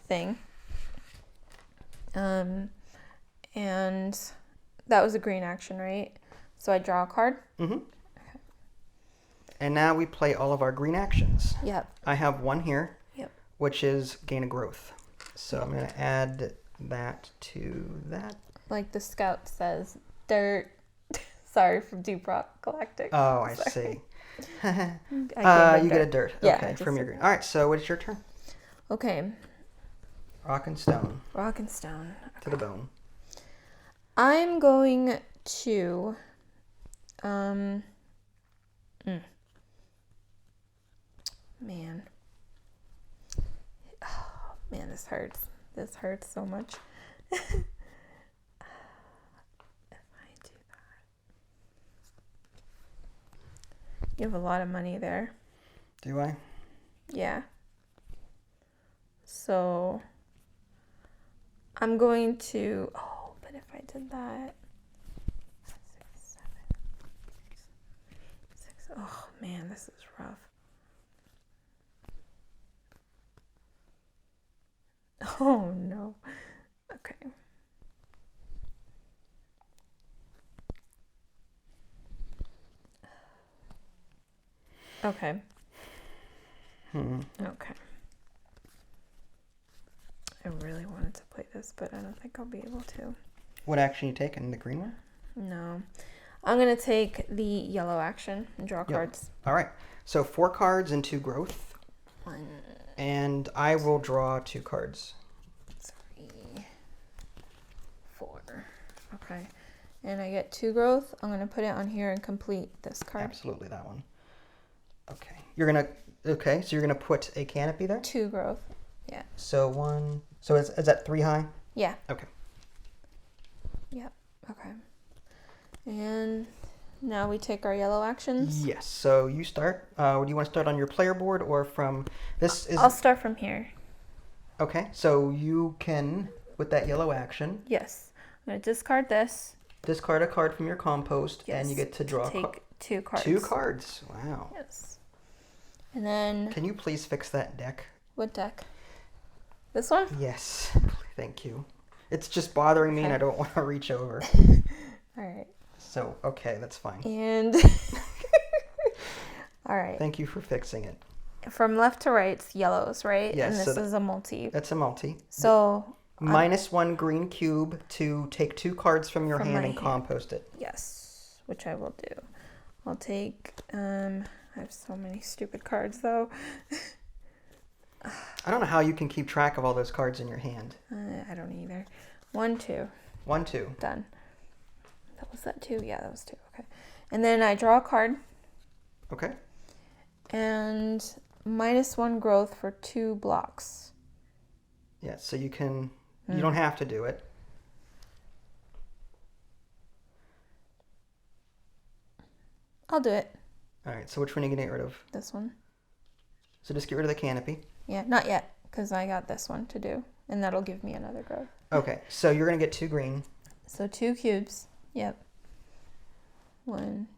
thing. And that was a green action, right? So I draw a card? Mm-hmm. Okay. And now we play all of our green actions. Yep. I have 1 here. Yep. Which is gain a growth. So I'm going to add that to that. Like the scout says, dirt. Sorry, from Deep Rock Galactic. Oh, I see. You get a dirt. Yeah, okay, from your green. All right, so it's your turn. Okay. Rock and stone. Rock and stone. Okay. To the bone. I'm going to... Man. Oh, man, this hurts. This hurts so much. If I do that. You have a lot of money there. Do I? Yeah. So I'm going to. Oh, but if I did that. 6, 7, 6. Oh, man, this is rough. Oh, no. Okay. Okay. Okay. I really wanted to play this, but I don't think I'll be able to. What action you taking? The green one? No. I'm going to take the yellow action and draw cards. All right. So 4 cards and 2 growth. 1, And I will draw 2 cards. 3, 4. Okay. And I get 2 growth. I'm going to put it on here and complete this card. Absolutely, that one. Okay. You're going to... Okay, so you're going to put a canopy there? 2 growth. Yeah. So 1... So is that 3 high? Yeah. Okay. Yep. Okay. And now we take our yellow actions. Yes. So you start. Do you want to start on your player board or from... This is... I'll start from here. Okay. So you can, with that yellow action... Yes. I'm going to discard this. Discard a card from your compost, Yes. and you get to draw... Take 2 cards. 2 cards. Wow. Yes. And then... Can you please fix that deck? What deck? This one? Yes. Thank you. It's just bothering me, and I don't want to reach over. All right. So, okay, that's fine. And... All right. Thank you for fixing it. From left to right, it's yellows, right? Yes, And so this is a multi. That's a multi. So... -1 green cube to take 2 cards from your From hand my and hand. compost it. Yes, which I will do. I'll take... I have so many stupid cards, though. I don't know how you can keep track of all those cards in your hand. I don't either. 1, 2. 1, 2. Done. Was that 2? Yeah, that was 2. Okay. And then I draw a card. Okay. And -1 growth for 2 blocks. Yeah, so you can... You don't have to do it. I'll do it. All right, so which one are you going to get rid of? This one. So just get rid of the canopy. Yeah, not yet, because I got this one to do. And that'll give me another growth. Okay, so you're going to get 2 green. So 2 cubes. Yep. 1,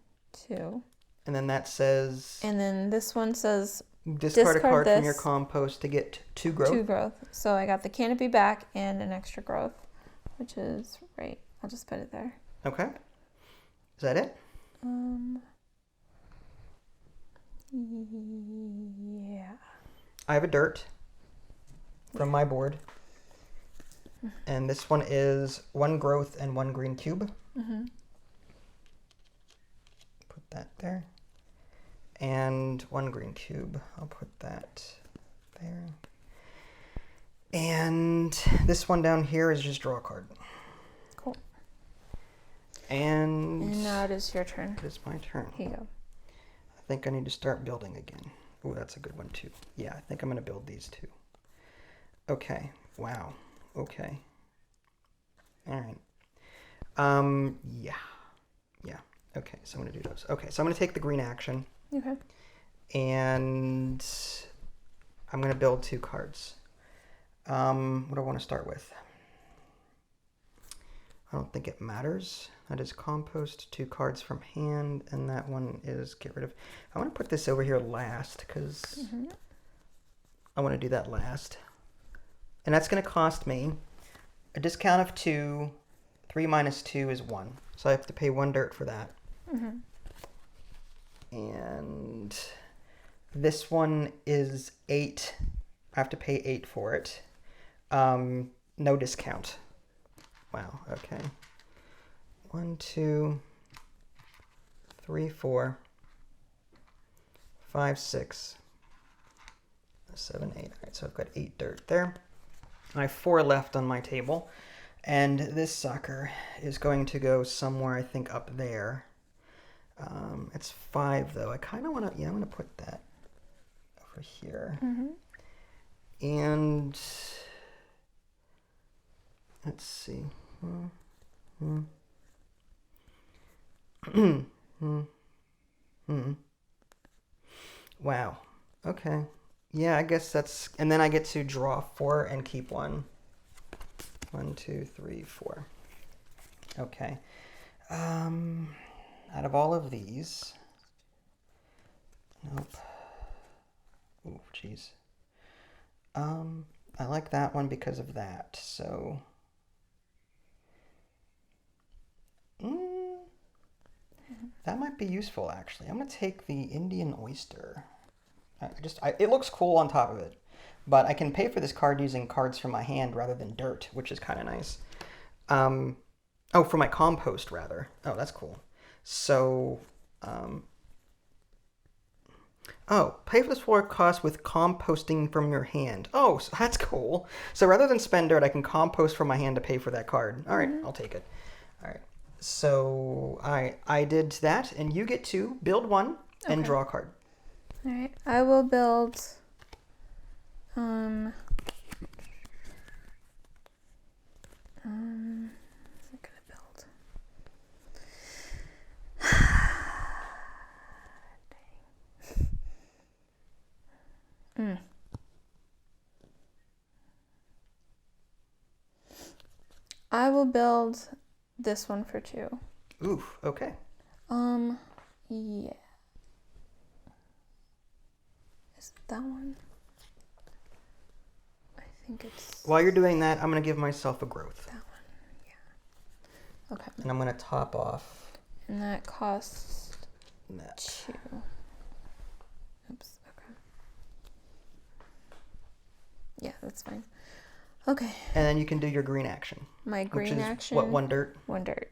2. And then that says... And then this one says discard a card from this. your compost to get 2 growth. 2 growth. So I got the canopy back and an extra growth, which is right. I'll just put it there. Okay. Is that it? Yeah. I have a dirt from my board. And this one is 1 growth and 1 green cube. Mm-hmm. Put that there. And 1 green cube. I'll put that there. And this one down here is just draw a card. Cool. And now it is your turn. it is my turn. Here you go. I think I need to start building again. Oh, that's a good one too. Yeah, I think I'm going to build these 2. Okay. Wow. Okay. All right. Yeah. Yeah. Okay, so I'm going to do those. Okay, so I'm going to take the green action. Okay. And I'm going to build 2 cards. What do I want to start with? I don't think it matters. That is compost, 2 cards from hand, and that one is get rid of. I want to put this over here last because I want to do that last. And that's going to cost me a discount of 2. 3 minus 2 is 1. So I have to pay 1 dirt for that. Mm-hmm. And this one is 8. I have to pay 8 for it. No discount. Wow, okay. 1, 2, 3, 4, 5, 6, 7, 8. All right, so I've got 8 dirt there. I have 4 left on my table. And this sucker is going to go somewhere, I think, up there. It's 5, though. I kind of want to... Yeah, I'm going to put that over here. Mm-hmm. And... Let's see. Wow. Okay. Yeah, I guess that's... And then I get to draw 4 and keep 1. 1, 2, 3, 4. Okay. Out of all of these... Nope. Ooh, jeez. I like that one because of that, so... That might be useful, actually. I'm going to take the Indian Oyster. It looks cool on top of it. But I can pay for this card using cards from my hand rather than dirt, which is kind of nice. Oh, for my compost, rather. Oh, that's cool. So, oh, pay for this floor cost with composting from your hand. Oh, so that's cool. So rather than spend dirt, I can compost from my hand to pay for that card. All right, I'll take it. All right. So I did that, and you get to build one and draw a card. All right. I will build... what am I gonna build? Dang. I will build this one for 2. Oof, okay. Yeah. Is it that one? I think it's... While you're doing that, I'm going to give myself a growth. That one, yeah. Okay. And I'm going to top off... And that costs... that. 2. Oops, okay. Yeah, that's fine. Okay. And then you can do your green action. My green action... What, 1 dirt? 1 dirt.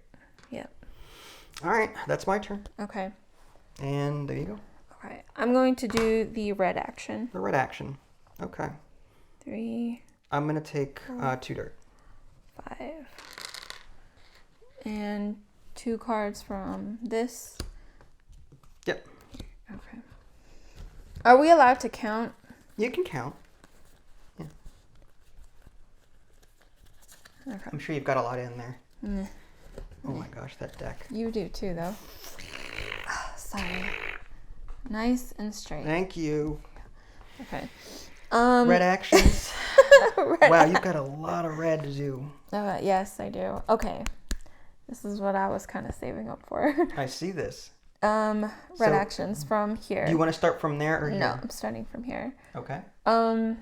Yep. All right, that's my turn. Okay. And there you go. Okay. I'm going to do the red action. The red action. Okay. 3. I'm going to take 2 dirt. 5. And 2 cards from this. Yep. Okay. Are we allowed to count? You can count. Yeah. Okay. I'm sure you've got a lot in there. Mm. Oh my gosh, that deck. You do too, though. Sorry. Nice and straight. Thank you. Okay. Red actions. Red Wow, you've got a lot of red to do. Yes, I do. Okay. This is what I was kind of saving up for. I see this. Red actions from here. Do you want to start from there or here? No, I'm starting from here. Okay. I'm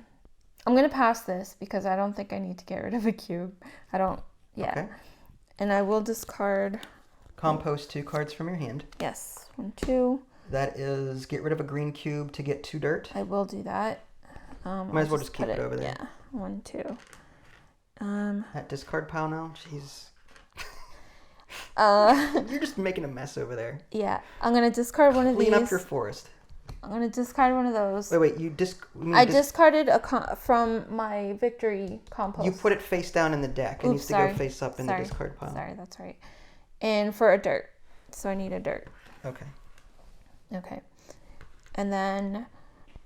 gonna pass this because I don't think I need to get rid of a cube. I don't. Yeah. Okay. And I will discard. Compost 2 cards from your hand. Yes, 1, 2. That is get rid of a green cube to get 2 dirt. I will do that. Might as well just keep it over there. Yeah, 1, 2. That discard pile now? Jeez. Uh, You're just making a mess over there. Yeah, I'm gonna discard one of these. Clean up your forest. I'm gonna discard one of those. Wait, you I discarded from my victory compost. You put it face down in the deck. It needs to go face up in the discard pile. Sorry, that's right. And for a dirt. So I need a dirt. Okay. Okay. And then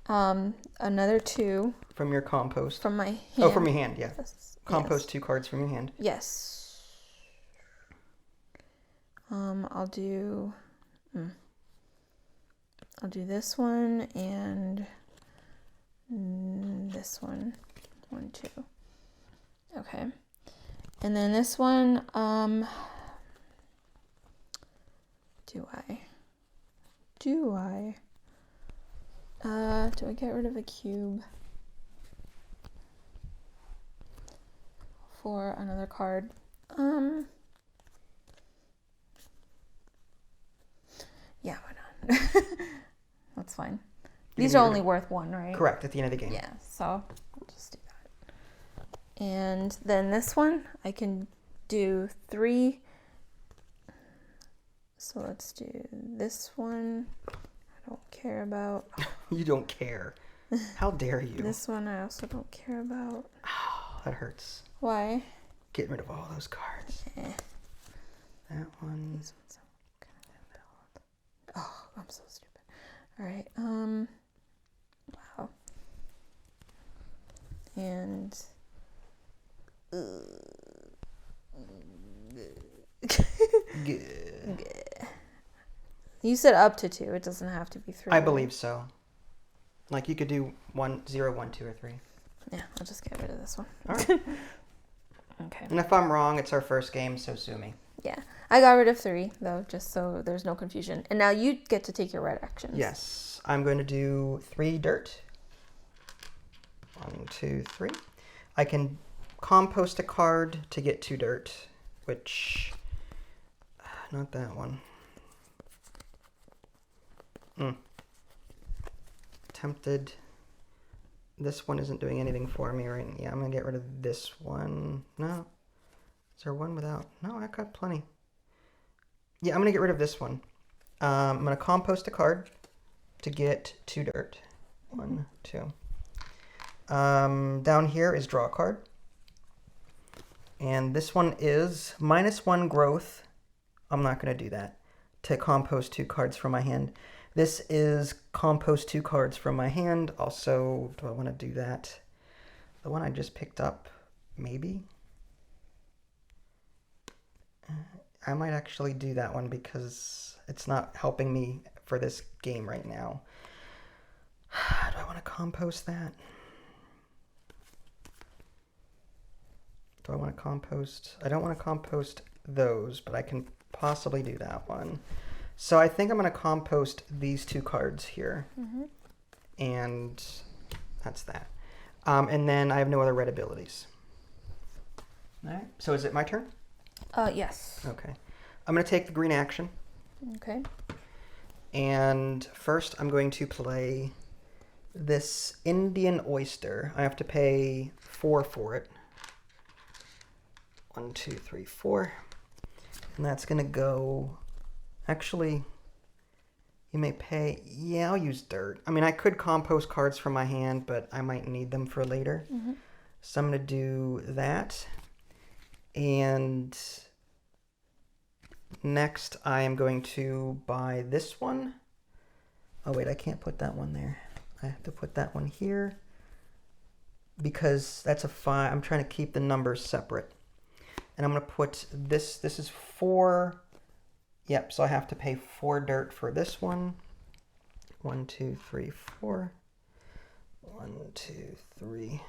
another 2. From your compost. From my hand. Oh, from your hand, yeah. Yes. Compost 2 cards from your hand. Yes. I'll do this one and this one. 1, 2. Okay. And then this one, do I get rid of a cube for another card? Yeah, why not? That's fine. These are only worth 1, right? Correct, at the end of the game. Yeah, so I'll just do that. And then this one, I can do 3. So let's do this one. I don't care about. You don't care. How dare you? This one I also don't care about. Oh, that hurts. Why? Getting rid of all those cards. That one. These ones I'm gonna build. Oh, I'm so stupid. All right. Wow. And. Good. You said up to 2. It doesn't have to be 3. I believe so. Like you could do 1, 0, 1, 2, or 3. Yeah, I'll just get rid of this one. All right. Okay. And if I'm wrong, it's our first game, so sue me. Yeah. I got rid of 3, though, just so there's no confusion. And now you get to take your red actions. Yes. I'm going to do 3 dirt. 1, 2, 3. I can compost a card to get 2 dirt, which... Not that one. Tempted. This one isn't doing anything for me right now. Yeah, I'm going to get rid of this one. No. Is there one without? No, I got plenty. Yeah, I'm going to get rid of this one. I'm going to compost a card to get 2 dirt. 1, 2. Down here is draw a card. And this one is -1 growth. I'm not going to do that. To compost 2 cards from my hand. This is compost 2 cards from my hand. Also, do I want to do that? The one I just picked up, maybe? I might actually do that one because it's not helping me for this game right now. Do I want to compost that? Do I want to compost? I don't want to compost those, but I can possibly do that one. So I think I'm going to compost these 2 cards here. And that's that. And then I have no other red abilities. All right. So is it my turn? Yes. Okay. I'm going to take the green action. Okay. And first I'm going to play this Indian oyster. I have to pay 4 for it. 1, 2, 3, 4. And that's going to go... Actually, you may pay... Yeah, I'll use dirt. I mean, I could compost cards from my hand, but I might need them for later. So I'm going to do that. And next, I am going to buy this one. Oh, wait, I can't put that one there. I have to put that one here. Because that's a 5. I'm trying to keep the numbers separate. And I'm going to put this. This is 4... Yep, so I have to pay 4 dirt for this one. 1, 2, 3, 4. 1, 2, 3,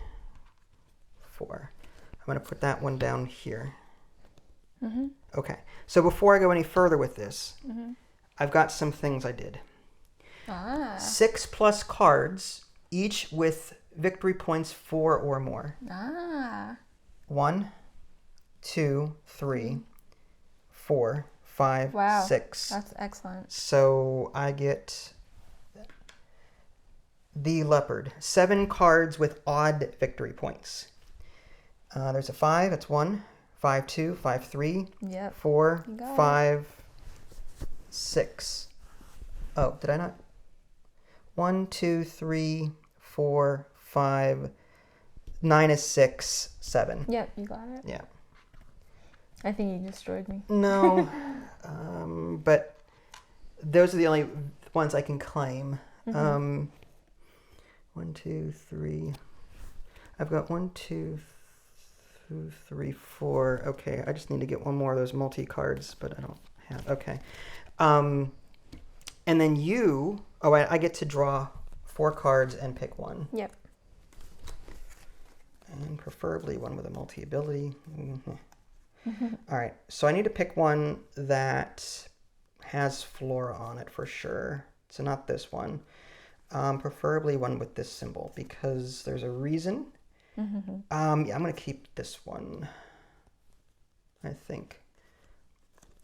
4. I'm going to put that one down here. Okay, so before I go any further with this, I've got some things I did. 6+ cards, each with victory points 4 or more. 1, 2, 3, 4, 5, wow. 6. That's excellent. So I get the leopard. 7 cards with odd victory points. There's a 5. It's 1. 5, 2. 5, 3. Yep. 4. 5. 6. Oh, did I not? 1, 2, 3, 4, 5. 9 is 6. 7. Yep, you got it. Yeah. I think you destroyed me. No, but those are the only ones I can claim. 1, 2, 3. I've got 1, 2, 3, 4. Okay, I just need to get one more of those multi cards, but I don't have. Okay, and then you. Oh, I get to draw 4 cards and pick one. Yep. And preferably one with a multi ability. All right, so I need to pick one that has flora on it for sure. So not this one. Preferably one with this symbol because there's a reason. Yeah, I'm going to keep this one, I think.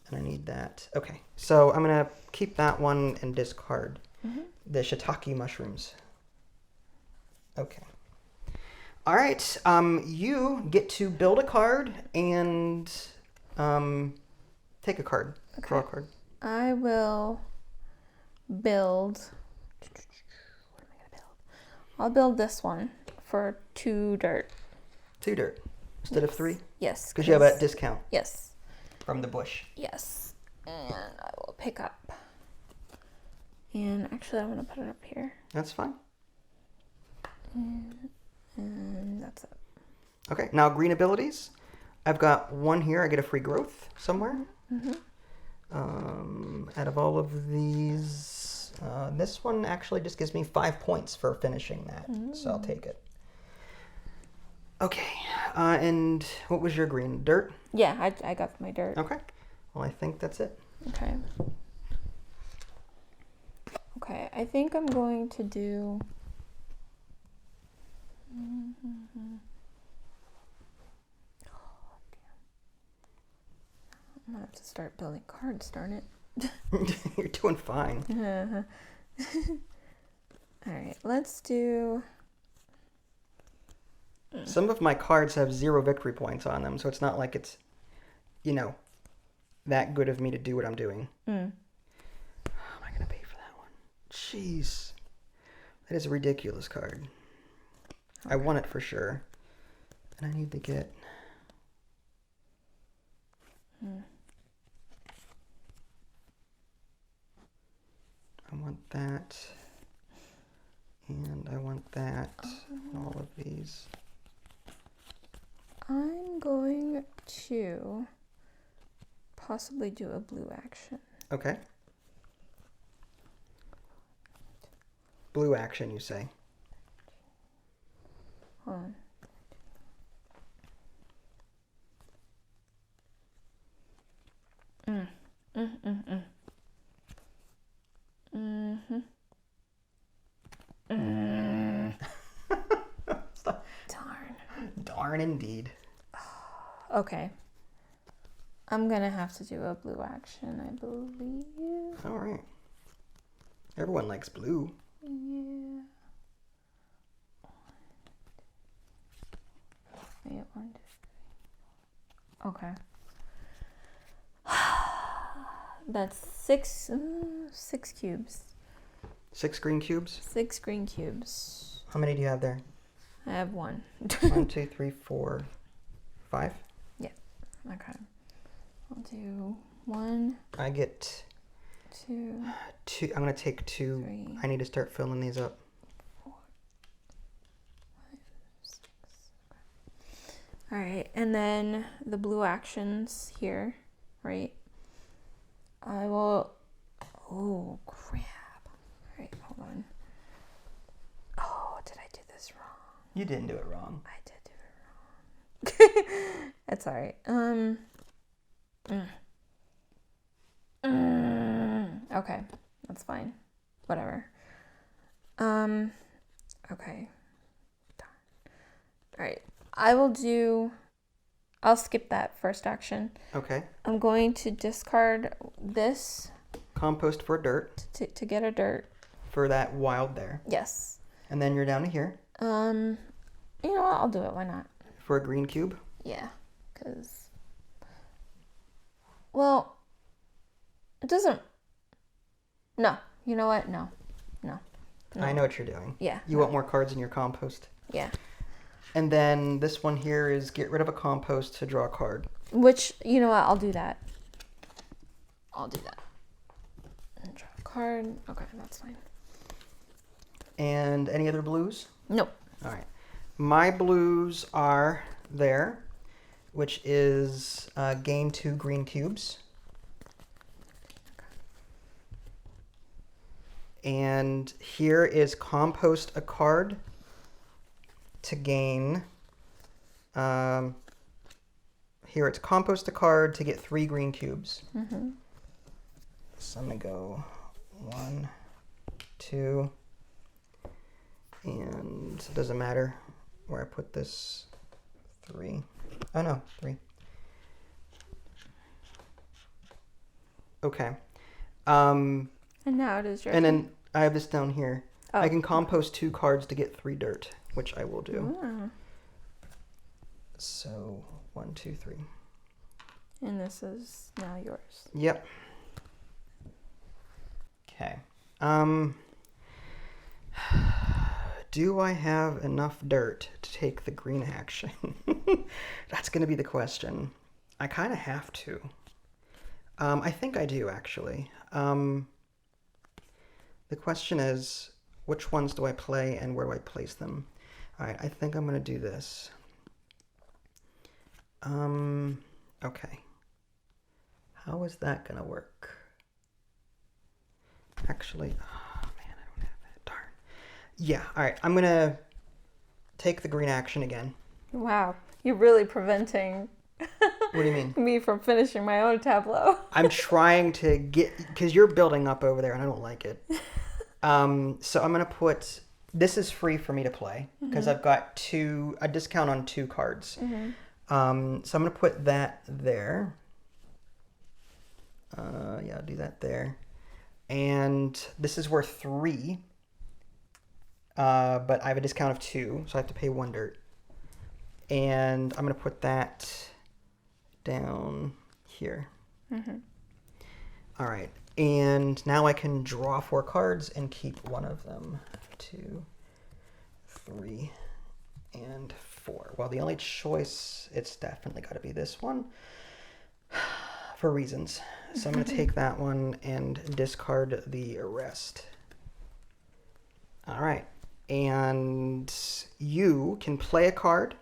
And I need that. Okay, so I'm going to keep that one and discard the shiitake mushrooms. Okay. All right, you get to build a card and take a card. Okay. Draw a card. I will build... What am I going to build? I'll build this one for 2 dirt. 2 dirt instead of 3? Yes. Because you have a discount. Yes. From the bush. Yes. And I will pick up. And actually, I'm going to put it up here. That's fine. And that's it. Okay, now green abilities. I've got one here. I get a free growth somewhere. Out of all of these, This one actually just gives me 5 points for finishing that, so I'll take it. Okay, and what was your green? Dirt? Yeah, I got my dirt. Okay, well, I think that's it. Okay. Okay, I think I'm going to do... Oh, damn. I'm gonna have to start building cards, darn it. You're doing fine. Alright, let's do... Some of my cards have 0 victory points on them, so it's not like it's, you know, that good of me to do what I'm doing. How am I going to pay for that one? Jeez. That is a ridiculous card. Okay. I want it for sure. And I need to get... I want that. And I want that. And all of these. I'm going to possibly do a blue action. Okay. Blue action, you say? Hold on. Darn indeed. Okay. I'm gonna have to do a blue action, I believe. All right. Everyone likes blue. Yeah. Wait, 1, 2, 3. Okay. That's 6 cubes. 6 green cubes? 6 green cubes. How many do you have there? I have 1. 1, 2, 3, 4, 5? Yeah. Okay. I'll do 1. I get 2. 2. I'm going to take 2. 3. I need to start filling these up. 4, 5, 6. Okay. All right. And then the blue actions here, right? I will... Oh, crap. All right, hold on. Oh, did I do this wrong? You didn't do it wrong. I did do it wrong. That's all right. Okay, that's fine. Whatever. Okay. All right. I'll skip that first action. Okay. I'm going to discard this. Compost for dirt. To get a dirt. For that wild there. Yes. And then you're down to here. You know what? I'll do it. Why not? For a green cube? Yeah. Because... Well... It doesn't... No. You know what? No. I know what you're doing. Yeah. You want more cards in your compost. Yeah. And then this one here is get rid of a compost to draw a card. Which, you know what? I'll do that. And draw a card. Okay, that's fine. And any other blues? Nope. All right. My blues are there, which is gain 2 green cubes. And here is compost a card to gain. Here it's compost a card to get 3 green cubes. So I'm going to go 1, 2, and it doesn't matter where I put this. 3. Oh no, 3. Okay. And now it is your And turn. then I have this down here. Oh. I can compost 2 cards to get 3 dirt, which I will do. So 1, 2, 3. And this is now yours. Yep. Okay. Do I have enough dirt to take the green action? That's going to be the question. I kind of have to. I think I do, actually. The question is, which ones do I play and where do I place them? All right, I think I'm going to do this. Okay. How is that going to work? Actually, Yeah, all right. I'm going to take the green action again. Wow. You're really preventing What do you mean? me from finishing my own tableau. I'm trying to get, because you're building up over there and I don't like it. So I'm going to put, this is free for me to play because I've got a discount on 2 cards. So I'm going to put that there. Yeah, I'll do that there. And this is worth 3. But I have a discount of 2, so I have to pay 1 dirt. And I'm going to put that down here. All right. And now I can draw 4 cards and keep one of them. 2, 3, and 4. Well, the only choice, it's definitely got to be this one for reasons. So I'm going to take that one and discard the rest. All right. And you can play a card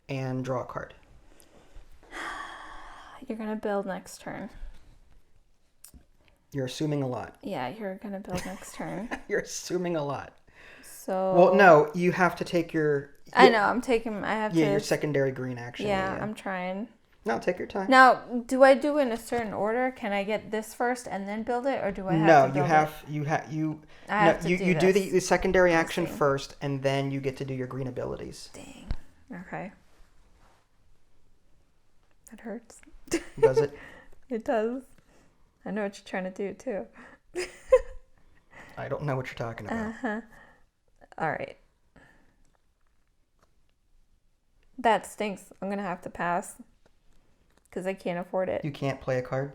and draw a card. You're going to build next turn. You're assuming a lot. Yeah, you're going to build next turn. You're assuming a lot. So. Well, no, you have to take your... I know, I'm taking... I have to... Yeah, your secondary green action. Yeah, I'm trying. No, take your time. Now, do I do it in a certain order? Can I get this first and then build it? Or do I have to build you do the secondary action first, and then you get to do your green abilities. Dang. Okay. That hurts. Does it? It does. I know what you're trying to do, too. I don't know what you're talking about. Uh-huh. All right. That stinks. I'm going to have to pass. Because I can't afford it. You can't play a card?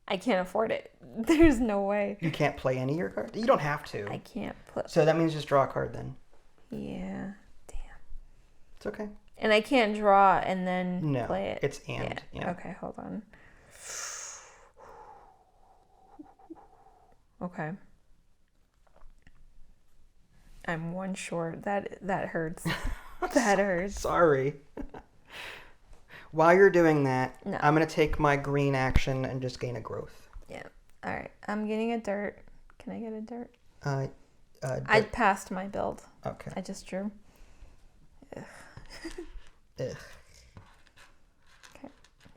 I can't afford it. There's no way. You can't play any of your cards? You don't have to. I can't play. So that means just draw a card then. Yeah. Damn. It's okay. And I can't draw and then play it. It's and. Yeah. Okay, hold on. Okay. I'm 1 short. That hurts. That hurts. Sorry. While you're doing that, No. I'm going to take my green action and just gain a growth. Yeah. All right. I'm getting a dirt. Can I get a dirt? I passed my build. Okay. I just drew. Ugh. Ugh. Okay.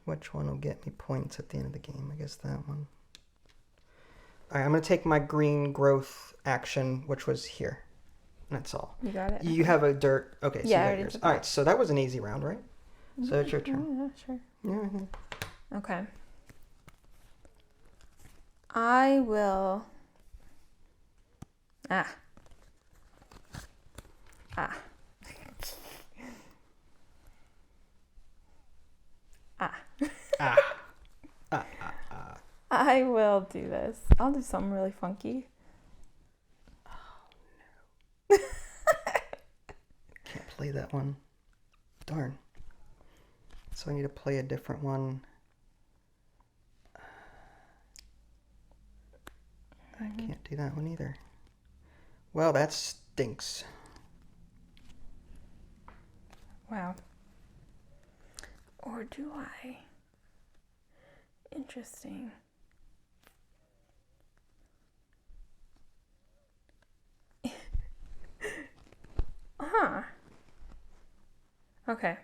Which one will get me points at the end of the game? I guess that one. All right, I'm going to take my green growth action, which was here. That's all. You got it? You have a dirt. Okay, so Yeah, you I got already yours. did All that. right, so that was an easy round, right? So it's your turn. Yeah, sure. Yeah. Okay. I will... Ah. I will do this. I'll do something really funky. Oh, no. Can't play that one. Darn. So I need to play a different one. I can't do that one either. Well, that stinks. Wow. Or do I? Interesting. Huh. Okay.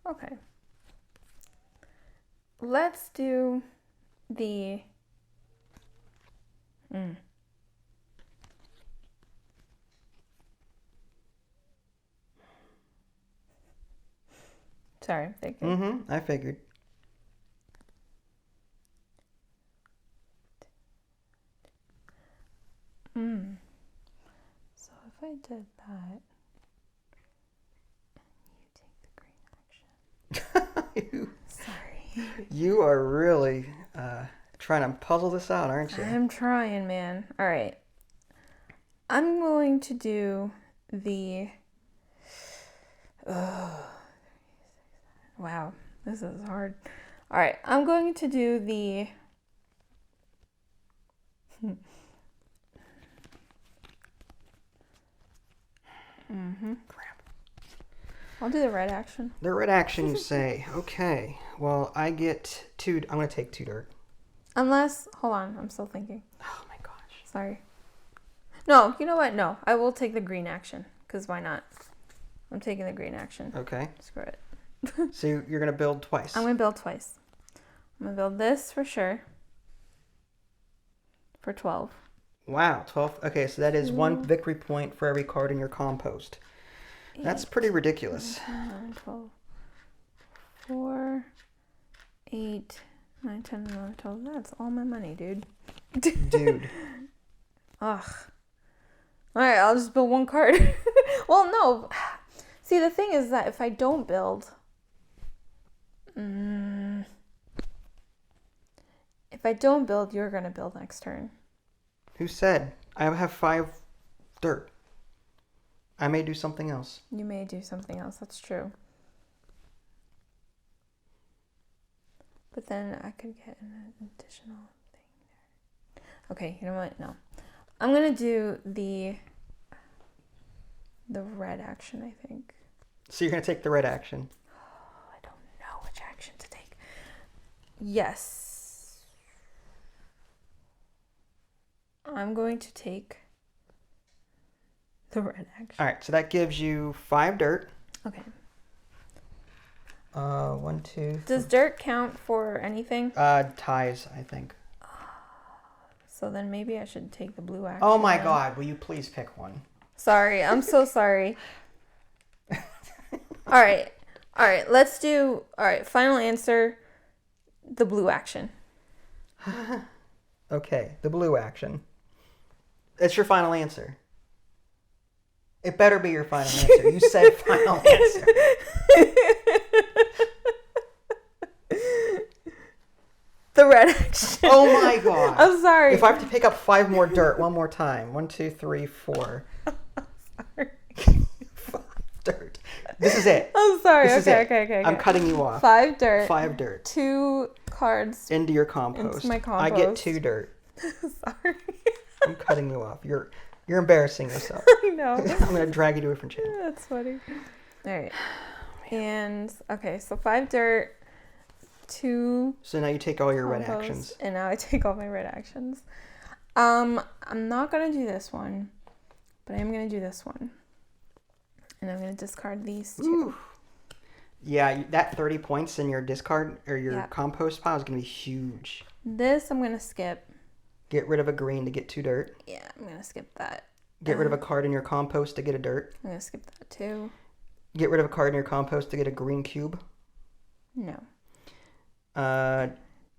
Okay. Let's do the... Sorry, I'm thinking. I figured. So if I did that, you take the green action. Sorry. You are really trying to puzzle this out, aren't you? I'm trying, man. All right. I'm going to do the... Wow, this is hard. All right, I'm going to do the... Crap. I'll do the red action. The red action, you say. Okay. Well, I get 2. I'm going to take 2 dirt. Unless... Hold on, I'm still thinking. Oh, my Sorry. No, you know what? No, I will take the green action. Because why not? I'm taking the green action. Okay. Screw it. So you're going to build twice. I'm going to build twice. I'm going to build this for sure. For 12. Wow, 12. Okay, so that is 1 victory point for every card in your compost. That's pretty ridiculous. 9, 12. 4, 8, 9, 10, 11, 12. That's all my money, dude. Dude. Ugh. Alright, I'll just build 1 card. Well, no. See, the thing is that if I don't build... If I don't build, you're going to build next turn. Who said? I have 5 dirt. I may do something else. You may do something else. That's true. But then I could get an additional thing there. Okay, you know what? No. I'm going to do the red action, I think. So you're going to take the red action. Oh, I don't know which action to take. Yes. I'm going to take the red action. All right, so that gives you 5 dirt. Okay. 1, 2. Does dirt count for anything? Ties, I think. So then maybe I should take the blue action. Oh my God! Will you please pick one? Sorry, I'm so sorry. All right. Let's do. All right, final answer. The blue action. Okay, the blue action. It's your final answer. It better be your final answer. You said final answer. The red action. Oh my God. I'm sorry. If I have to pick up 5 more dirt one more time. 1, 2, 3, 4. Sorry. 5 dirt. This is it. I'm sorry. This is Okay, it. okay. I'm cutting you off. 5 dirt. 5 dirt. 2 cards. Into your compost. Into my compost. I get 2 dirt. Sorry. I'm cutting you off. You're embarrassing yourself. I know. I'm gonna drag you to a different channel. That's funny. All right. And okay, so 5 dirt, 2. So now you take all your red compost, actions. and now I take all my red actions. I'm not gonna do this one, but I'm gonna do this one, and I'm gonna discard these 2. Ooh. Yeah, that 30 points in your discard or your compost pile is gonna be huge. This I'm gonna skip. Get rid of a green to get 2 dirt. Yeah, I'm gonna skip that. Get rid of a card in your compost to get a dirt. I'm gonna skip that too. Get rid of a card in your compost to get a green cube. No.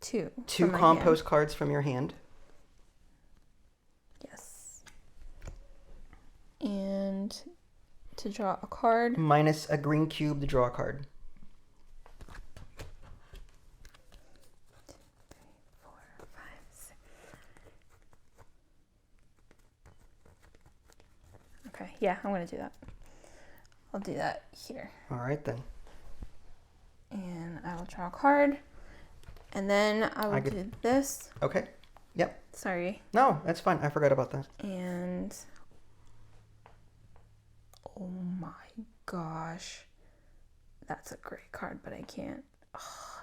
2. 2 compost cards from your hand. Yes. And to draw a card. Minus a green cube to draw a card. 2, 3, 4, 5, 6. Okay, yeah, I'm gonna do that. I'll do that here. All right then. And I will draw a card. And then I will do this. Okay. Yep. Sorry. No, that's fine. I forgot about that. And oh my gosh. That's a great card, but I can't. Oh,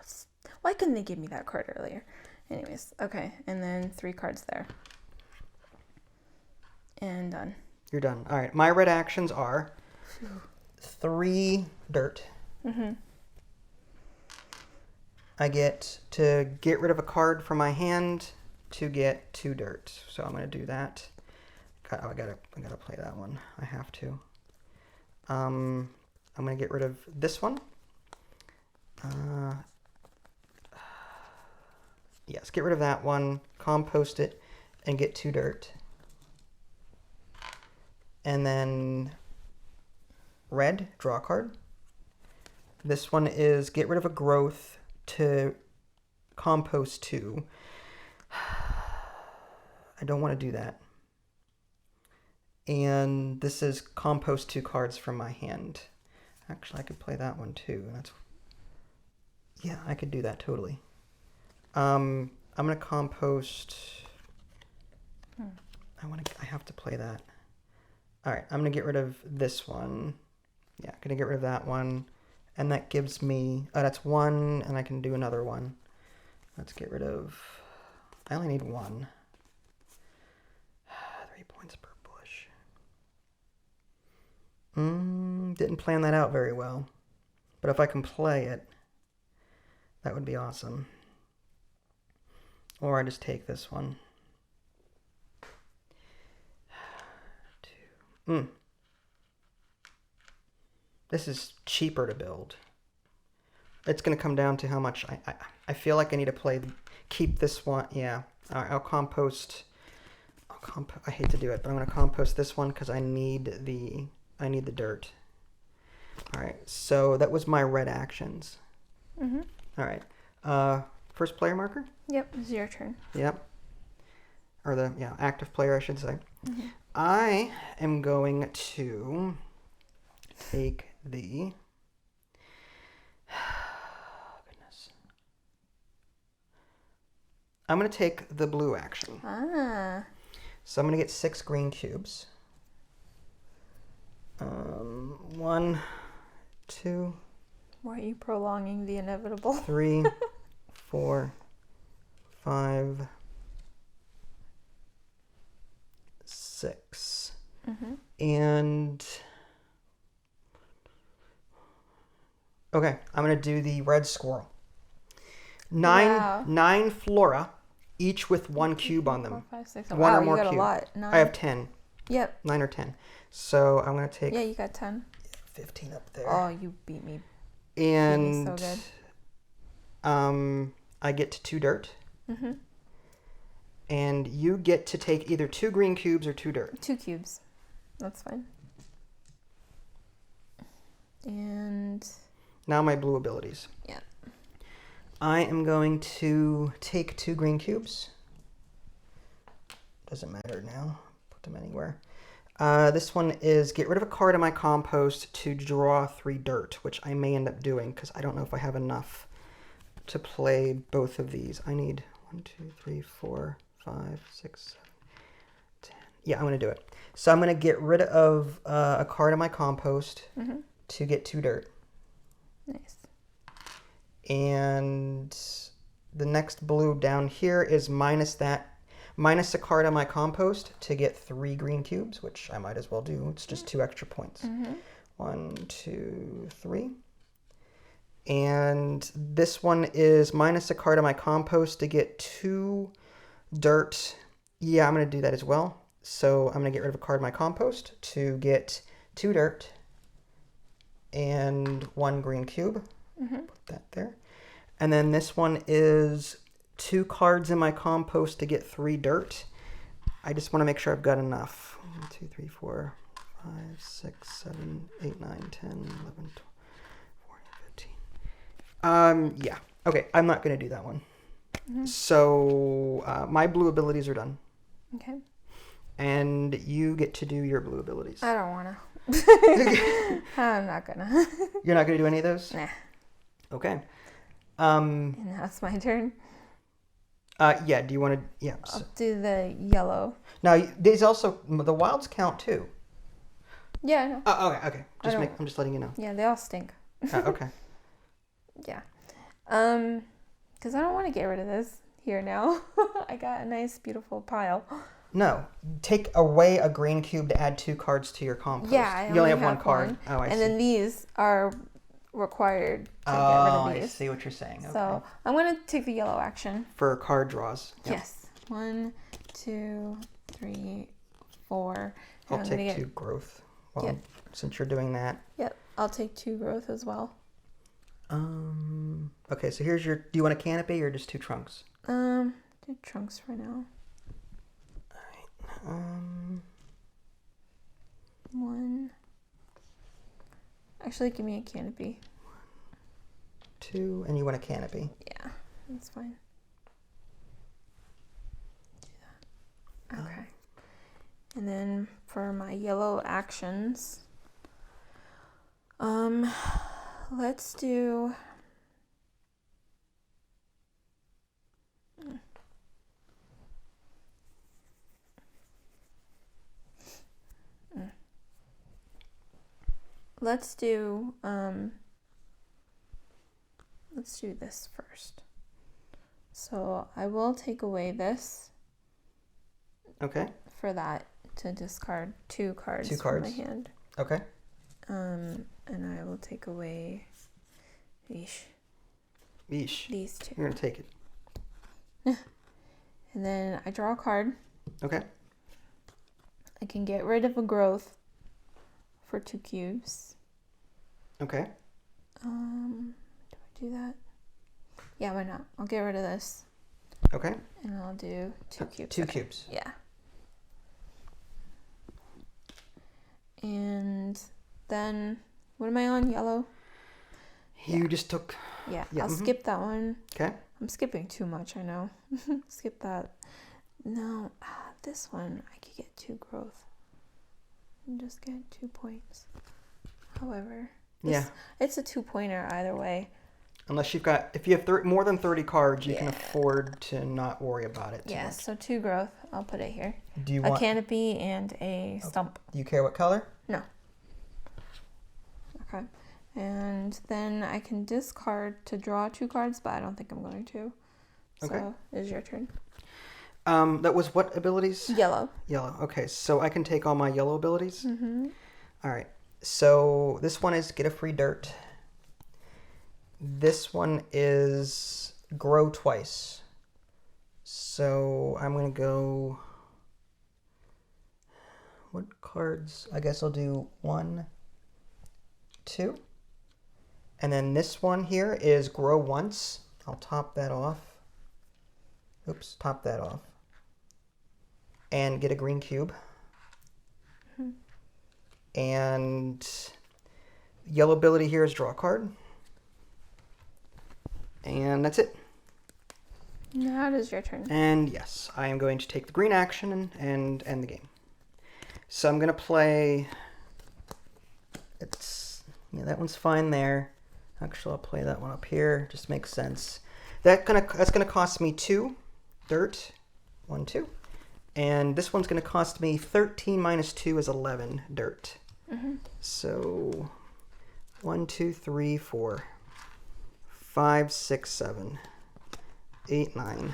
why couldn't they give me that card earlier? Anyways, okay. And then 3 cards there. And done. You're done. All right. My red actions are 3 dirt. Mm-hmm. I get to get rid of a card from my hand to get 2 dirt. So I'm going to do that. Oh, I gotta play that one. I have to. I'm going to get rid of this one. Yes, get rid of that one, compost it, and get 2 dirt. And then red, draw a card. This one is get rid of a growth to compost 2. I don't want to do that. And this is compost 2 cards from my hand. Actually, I could play that one too. Yeah, I could do that totally. I'm gonna compost. I have to play that. All right, I'm gonna get rid of this one. Yeah, gonna get rid of that one. And that gives me, that's 1, and I can do another one. Let's get rid of, I only need 1. Didn't plan that out very well. But if I can play it, that would be awesome. Or I just take this one. This is cheaper to build. It's going to come down to how much I feel like I need to keep this one. Yeah, I'll compost. I hate to do it, but I'm going to compost this one because I need the dirt. All right, so that was my red actions. Mm-hmm. All right, first player marker? Yep, it's your turn. Yep. Or active player, I should say. Mm-hmm. I am going to take the... Goodness. I'm going to take the blue action. Ah. So I'm going to get 6 green cubes. 1, 2... Why are you prolonging the inevitable? 3, 4, 5, 6. Mm-hmm. And... Okay, I'm going to do the red squirrel. 9 flora, each with 1 cube on them. 4, 5, 6. One Wow, or more you got cube. a lot. 9. I have 10. Yep. 9 or 10. So I'm going to take... Yeah, you got 10. 15 up there. Oh, you beat me. And so good. I get to 2 dirt. Mm-hmm. And you get to take either 2 green cubes or 2 dirt. 2 cubes. That's fine. And... Now my blue abilities. Yeah. I am going to take 2 green cubes. Doesn't matter now. Put them anywhere. This one is get rid of a card in my compost to draw 3 dirt, which I may end up doing because I don't know if I have enough to play both of these. I need 1, 2, 3, 4, 5, 6, 7, 10. Yeah, I'm going to do it. So I'm going to get rid of a card in my compost to get 2 dirt. Nice. And the next blue down here is minus a card on my compost to get 3 green cubes, which I might as well do. It's just 2 extra points. 1, 2, 3. And this one is minus a card on my compost to get 2 dirt. Yeah, I'm going to do that as well. So I'm going to get rid of a card in my compost to get 2 dirt and 1 green cube. Put that there. And then this one is 2 cards in my compost to get 3 dirt. I just want to make sure I've got enough. 1, 2, 3, 4, 5, 6, 7, 8, 9, 10, 11, 12, 14, 15. Yeah. Okay, I'm not going to do that one. So my blue abilities are done. Okay. And you get to do your blue abilities. I don't want to. I'm not gonna. You're not going to do any of those? Nah. Okay. And now it's my turn. Yeah, do you want to... Yeah. I'll do the yellow. Now, these also... The wilds count, too. Yeah, I know. Oh, okay. I'm just letting you know. Yeah, they all stink. Okay. Yeah. Because I don't want to get rid of this here now. I got a nice, beautiful pile. No. Take away a green cube to add 2 cards to your compost. Yeah, you only have 1 card. Oh, I see. And then these are required to get rid of these. I see what you're saying. Okay. So I'm going to take the yellow action. For card draws. Yep. Yes. 1, 2, 3, 4. I'll take 2 growth. Well, since you're doing that. Yep. I'll take 2 growth as well. Okay, so here's your... Do you want a canopy or just 2 trunks? Do trunks for now. All right. 1. Actually, give me a canopy. 2, and you want a canopy. Yeah, that's fine. Do that. Okay. And then for my yellow actions, let's do... Let's do this first. So I will take away this. Okay. For that to discard 2 cards. 2 cards. From my hand. Okay. And I will take away these two. You're going to take it. And then I draw a card. Okay. I can get rid of a growth for 2 cubes. Okay. Do I do that? Yeah, why not? I'll get rid of this. Okay. And I'll do 2 cubes. 2 cubes. Yeah. And then, what am I on? Yellow? You just took... Yeah, I'll skip that one. Okay. I'm skipping too much, I know. Skip that. No, this one, I could get 2 growth. And just get 2 points. However, it's a 2-pointer either way. Unless you've got... If you have more than 30 cards, you can afford to not worry about it too much. So 2 growth. I'll put it here. Do you want... A canopy and a stump. Do you care what color? No. Okay. And then I can discard to draw 2 cards, but I don't think I'm going to. So Okay. it's your turn. That was what abilities? Yellow. Yellow. Okay, so I can take all my yellow abilities? Mm-hmm. All right. So this one is get a free dirt. This one is grow twice. So I'm going to go... What cards? I guess I'll do 1, 2. And then this one here is grow once. I'll top that off. Oops, top that off. And get a green cube. Mm-hmm. And yellow ability here is draw a card. And that's it. Now it is your turn. And yes, I am going to take the green action and end the game. So I'm going to play... that one's fine there. Actually, I'll play that one up here. Just makes sense. That's gonna cost me 2 dirt. 1, 2. And this one's gonna cost me 13 minus 2 is 11 dirt. Mm-hmm. So 1, 2, 3, 4, 5, 6, 7, 8, 9,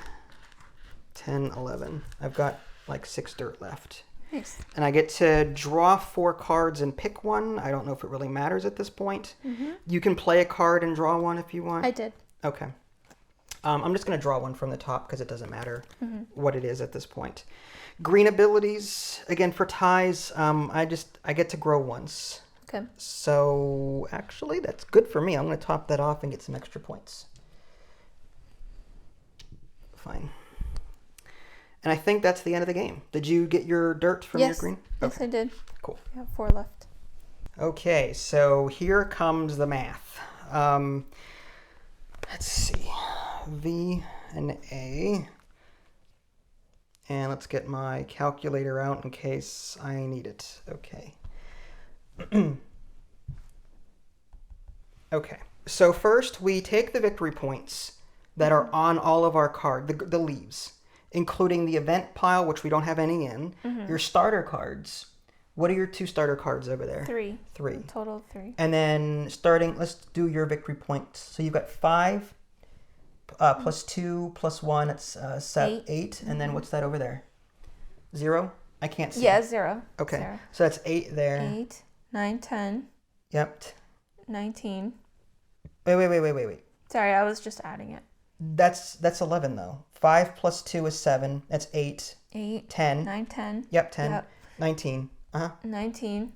10, 11. I've got like 6 dirt left. Nice. And I get to draw 4 cards and pick one. I don't know if it really matters at this point. Mm-hmm. You can play a card and draw one if you want. I did. Okay. I'm just going to draw one from the top because it doesn't matter what it is at this point. Green abilities, again, for ties, I get to grow once. Okay. So, actually, that's good for me. I'm going to top that off and get some extra points. Fine. And I think that's the end of the game. Did you get your dirt from your green? Yes, I did. Cool. I have 4 left. Okay, so here comes the math. Let's see. V and A. And let's get my calculator out in case I need it. Okay. Okay. So first we take the victory points that are on all of our cards, the leaves, including the event pile, which we don't have any in, your starter cards. What are your 2 starter cards over there? 3. 3. Total of 3. And then let's do your victory points. So you've got 5 plus 2 plus 1, it's 8. And then what's that over there? 0? I can't see. Yeah, 0. Okay. 0. So that's 8 there. 8, 9, 10. Yep. 19. Wait. Sorry, I was just adding it. That's 11 though. 5 plus 2 is 7. That's 8. 8. 10. 9, 10. Yep, 10. Yep. 19. 19.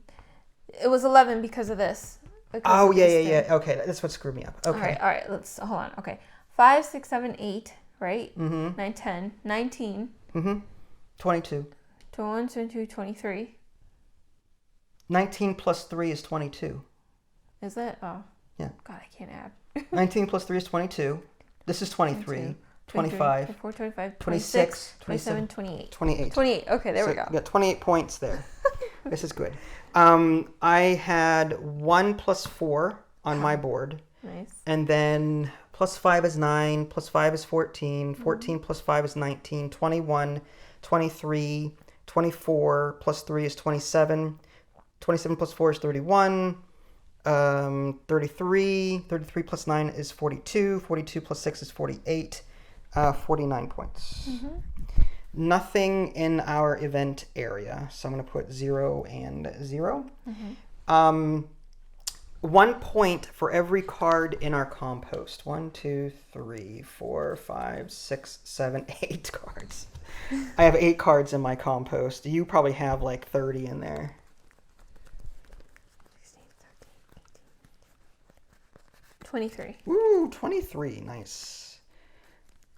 It was 11 because of this. Oh, yeah. Okay, that's what screwed me up. Okay. All right. Hold on. Okay. 5, 6, 7, 8, right? Mm-hmm. 9, 10. 19. Mm-hmm. 22. 21, 22, 23. 19 plus 3 is 22. Is it? Oh. Yeah. God, I can't add. 19 plus 3 is 22. This is 23. 25. 24, 25, 26, 27, 28. 28. 28. Okay, there we go. You got 28 points there. This is good. I had 1 plus 4 on my board. Nice. And then plus 5 is 9, plus 5 is 14, 14 plus 5 is 19, 21, 23, 24 plus 3 is 27, 27 plus 4 is 31, 33 plus 9 is 42, 42 plus 6 is 48, 49 points. Nothing in our event area, so I'm going to put 0 and 0. 1 point for every card in our compost. 1, 2, 3, 4, 5, 6, 7, 8 cards. I have 8 cards in my compost. You probably have like 30 in there. 16, 17, 18, 23. Woo, 23. Nice.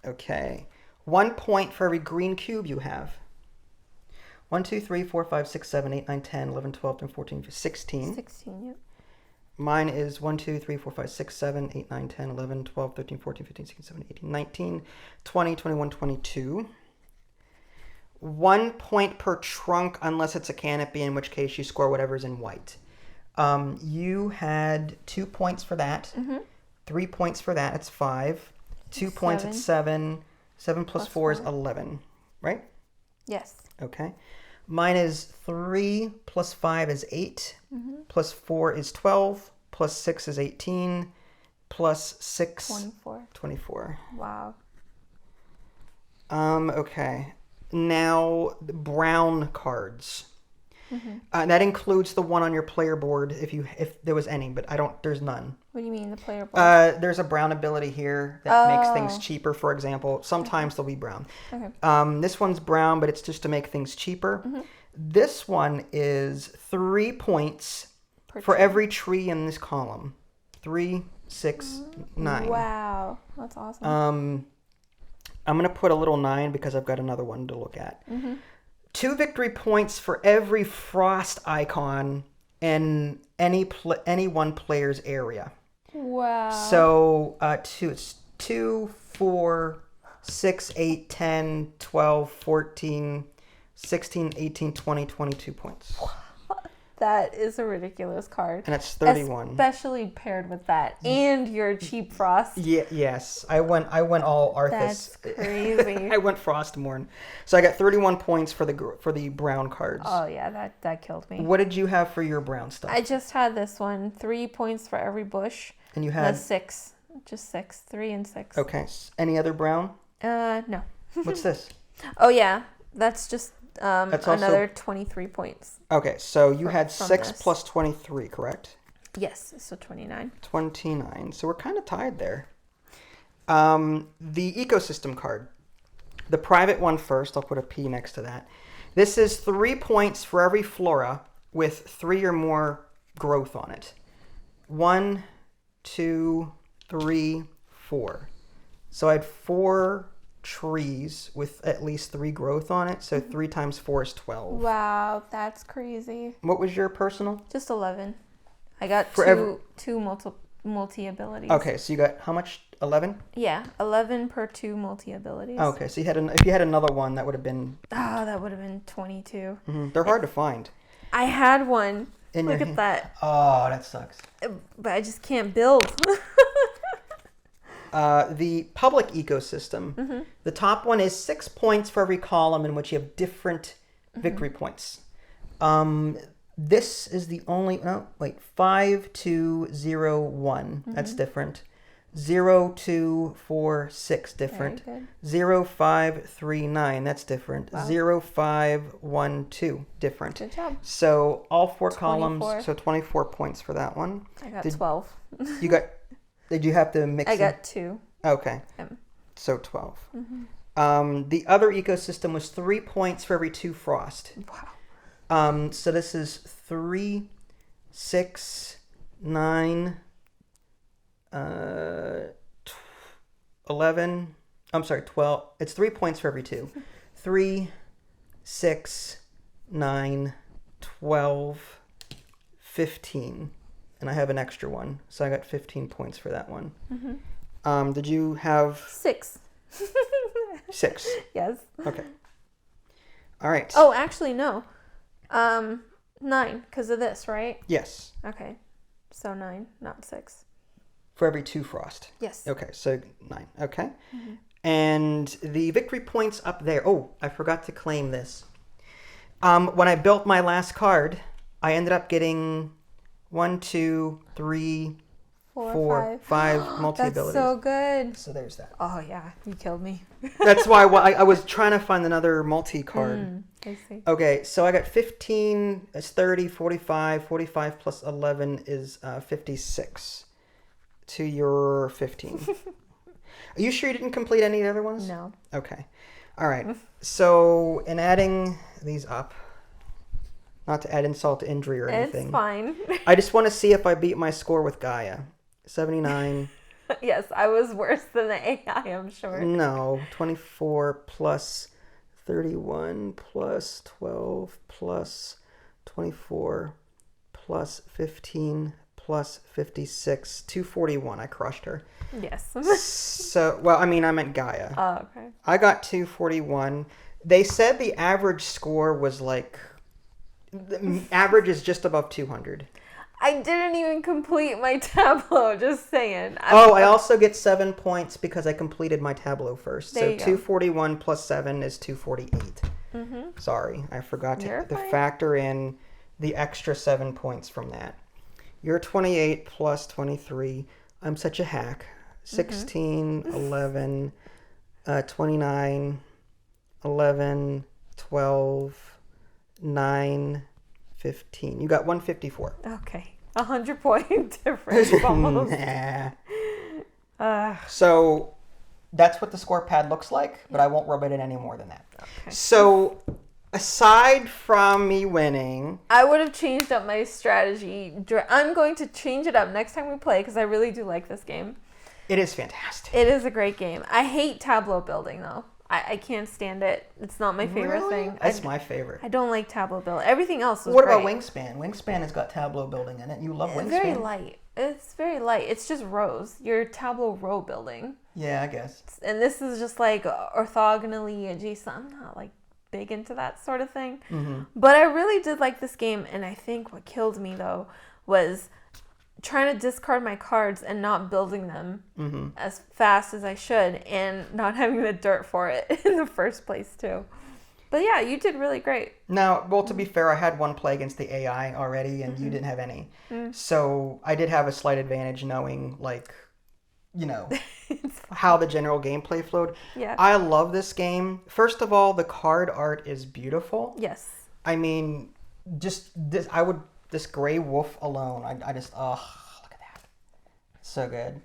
Okay. 1 point for every green cube you have. 1, 2, 3, 4, 5, 6, 7, 8, 9, 10, 11, 12, 13, 14, 16. 16, yep. Mine is 1, 2, 3, 4, 5, 6, 7, 8, 9, 10, 11, 12, 13, 14, 15, 16, 17, 18, 19, 20, 21, 22. 1 point per trunk unless it's a canopy, in which case you score whatever's in white. You had 2 points for that. 3 points for that. It's 5. 2 points at 7. 7 plus 4 is 11. Right? Yes. Okay. Mine is 3 plus 5 is 8. Plus 4 is 12. Plus 6 is 18. Plus 6... 24. 24. Wow. Okay. Now, the brown cards. That includes the one on your player board, if there was any, but there's none. What do you mean, the player board? There's a brown ability here that makes things cheaper, for example. Sometimes they'll be brown. Okay. This one's brown, but it's just to make things cheaper. This one is 3 points for every tree in this column. 3, 6, 9. Wow. That's awesome. I'm going to put a little 9 because I've got another one to look at. 2 victory points for every frost icon in any one player's area. Wow. So it's 2, 4, 6, 8, 10, 12, 14, 16, 18, 20, 22 points. That is a ridiculous card. And it's 31. Especially paired with that and your cheap frost. Yes. I went all Arthas. That's crazy. I went Frostmourne. So I got 31 points for the brown cards. Oh yeah, that killed me. What did you have for your brown stuff? I just had this one. 3 points for every bush. And you had 6. Just 6. 3 and 6. Okay. Any other brown? No. What's this? Oh yeah, that's just That's another 23 points. Okay, so you had 6 this. plus 23, correct? Yes, so 29. 29. So we're kind of tied there. The ecosystem card. The private one first. I'll put a P next to that. This is 3 points for every flora with 3 or more growth on it. 1, 2, 3, 4. So I had 4 trees with at least 3 growth on it. So 3 times 4 is 12. Wow, that's crazy. What was your personal? Just 11. I got two multi abilities. Okay, so you got how much? 11? Yeah, 11 per 2 multi abilities. Okay, so if you had another one, that would have been... Oh, that would have been 22. They're hard to find. I had one. In Look your at that. Oh, that sucks. But I just can't build. The public ecosystem. The top one is 6 points for every column in which you have different victory points. This is the only... No, wait. 5, 2, 0, 1. That's different. 0, 2, 4, 6. Different. 0, 5, 3, 9. That's different. Wow. 0, 5, 1, 2. Different. Good job. So all 4 24. columns. So 24 points for that one. I got 12. You got... Did you have to mix I got 2. Okay. So 12. The other ecosystem was 3 points for every 2 frost. Wow. So this is 3, 6, 9, 11. I'm sorry, 12. It's 3 points for every 2. 3, 6, 9, 12, 15. And I have an extra one. So I got 15 points for that one. Did you have... 6. 6. Yes. Okay. All right. Oh, actually, no. 9, because of this, right? Yes. Okay. So 9, not 6. For every 2 frost. Yes. Okay, so 9. Okay. And the victory points up there. Oh, I forgot to claim this. When I built my last card, I ended up getting 1, 2, 3, 4, 5 multi-abilities. That's so good. So there's that. Oh, yeah. You killed me. That's why I was trying to find another multi-card. I see. Okay, so I got 15 is 30, 45. 45 plus 11 is 56 to your 15. Are you sure you didn't complete any of the other ones? No. Okay. All right. So in adding these up, not to add insult to injury or anything. It's fine. I just want to see if I beat my score with Gaia. 79. Yes, I was worse than the AI, I'm sure. No. 24 plus 31 plus 12 plus 24 plus 15 plus 56. 241. I crushed her. Yes. So, well, I mean, I meant Gaia. Oh, okay. I got 241. They said the average score was like... The average is just above 200. I didn't even complete my tableau, just saying. I also get 7 points because I completed my tableau first. There So you go. 241 plus 7 is 248. Sorry, I forgot to factor in the extra 7 points from that. You're 28 plus 23. I'm such a hack. 16, 11, 29, 11, 12, 9, 15. You got 154. Okay. 100-point difference almost. Nah. So that's what the score pad looks like, but I won't rub it in any more than that. Okay. So aside from me winning... I would have changed up my strategy. I'm going to change it up next time we play because I really do like this game. It is fantastic. It is a great game. I hate tableau building, though. I can't stand it. It's not my favorite thing. That's my favorite. I don't like tableau building. Everything else was What great. about Wingspan? Wingspan has got tableau building in it. You love Wingspan? Very light. It's very light. It's just rows. You're tableau row building. Yeah, I guess. And this is just like orthogonally adjacent. I'm not like big into that sort of thing. But I really did like this game. And I think what killed me, though, was trying to discard my cards and not building them as fast as I should and not having the dirt for it in the first place too. But yeah, you did really great. Now, well, to be fair, I had one play against the AI already and you didn't have any. So I did have a slight advantage knowing, like, you know, how the general gameplay flowed. Yeah. I love this game. First of all, the card art is beautiful. Yes. I mean, just this, this gray wolf alone, I just, look at that. So good.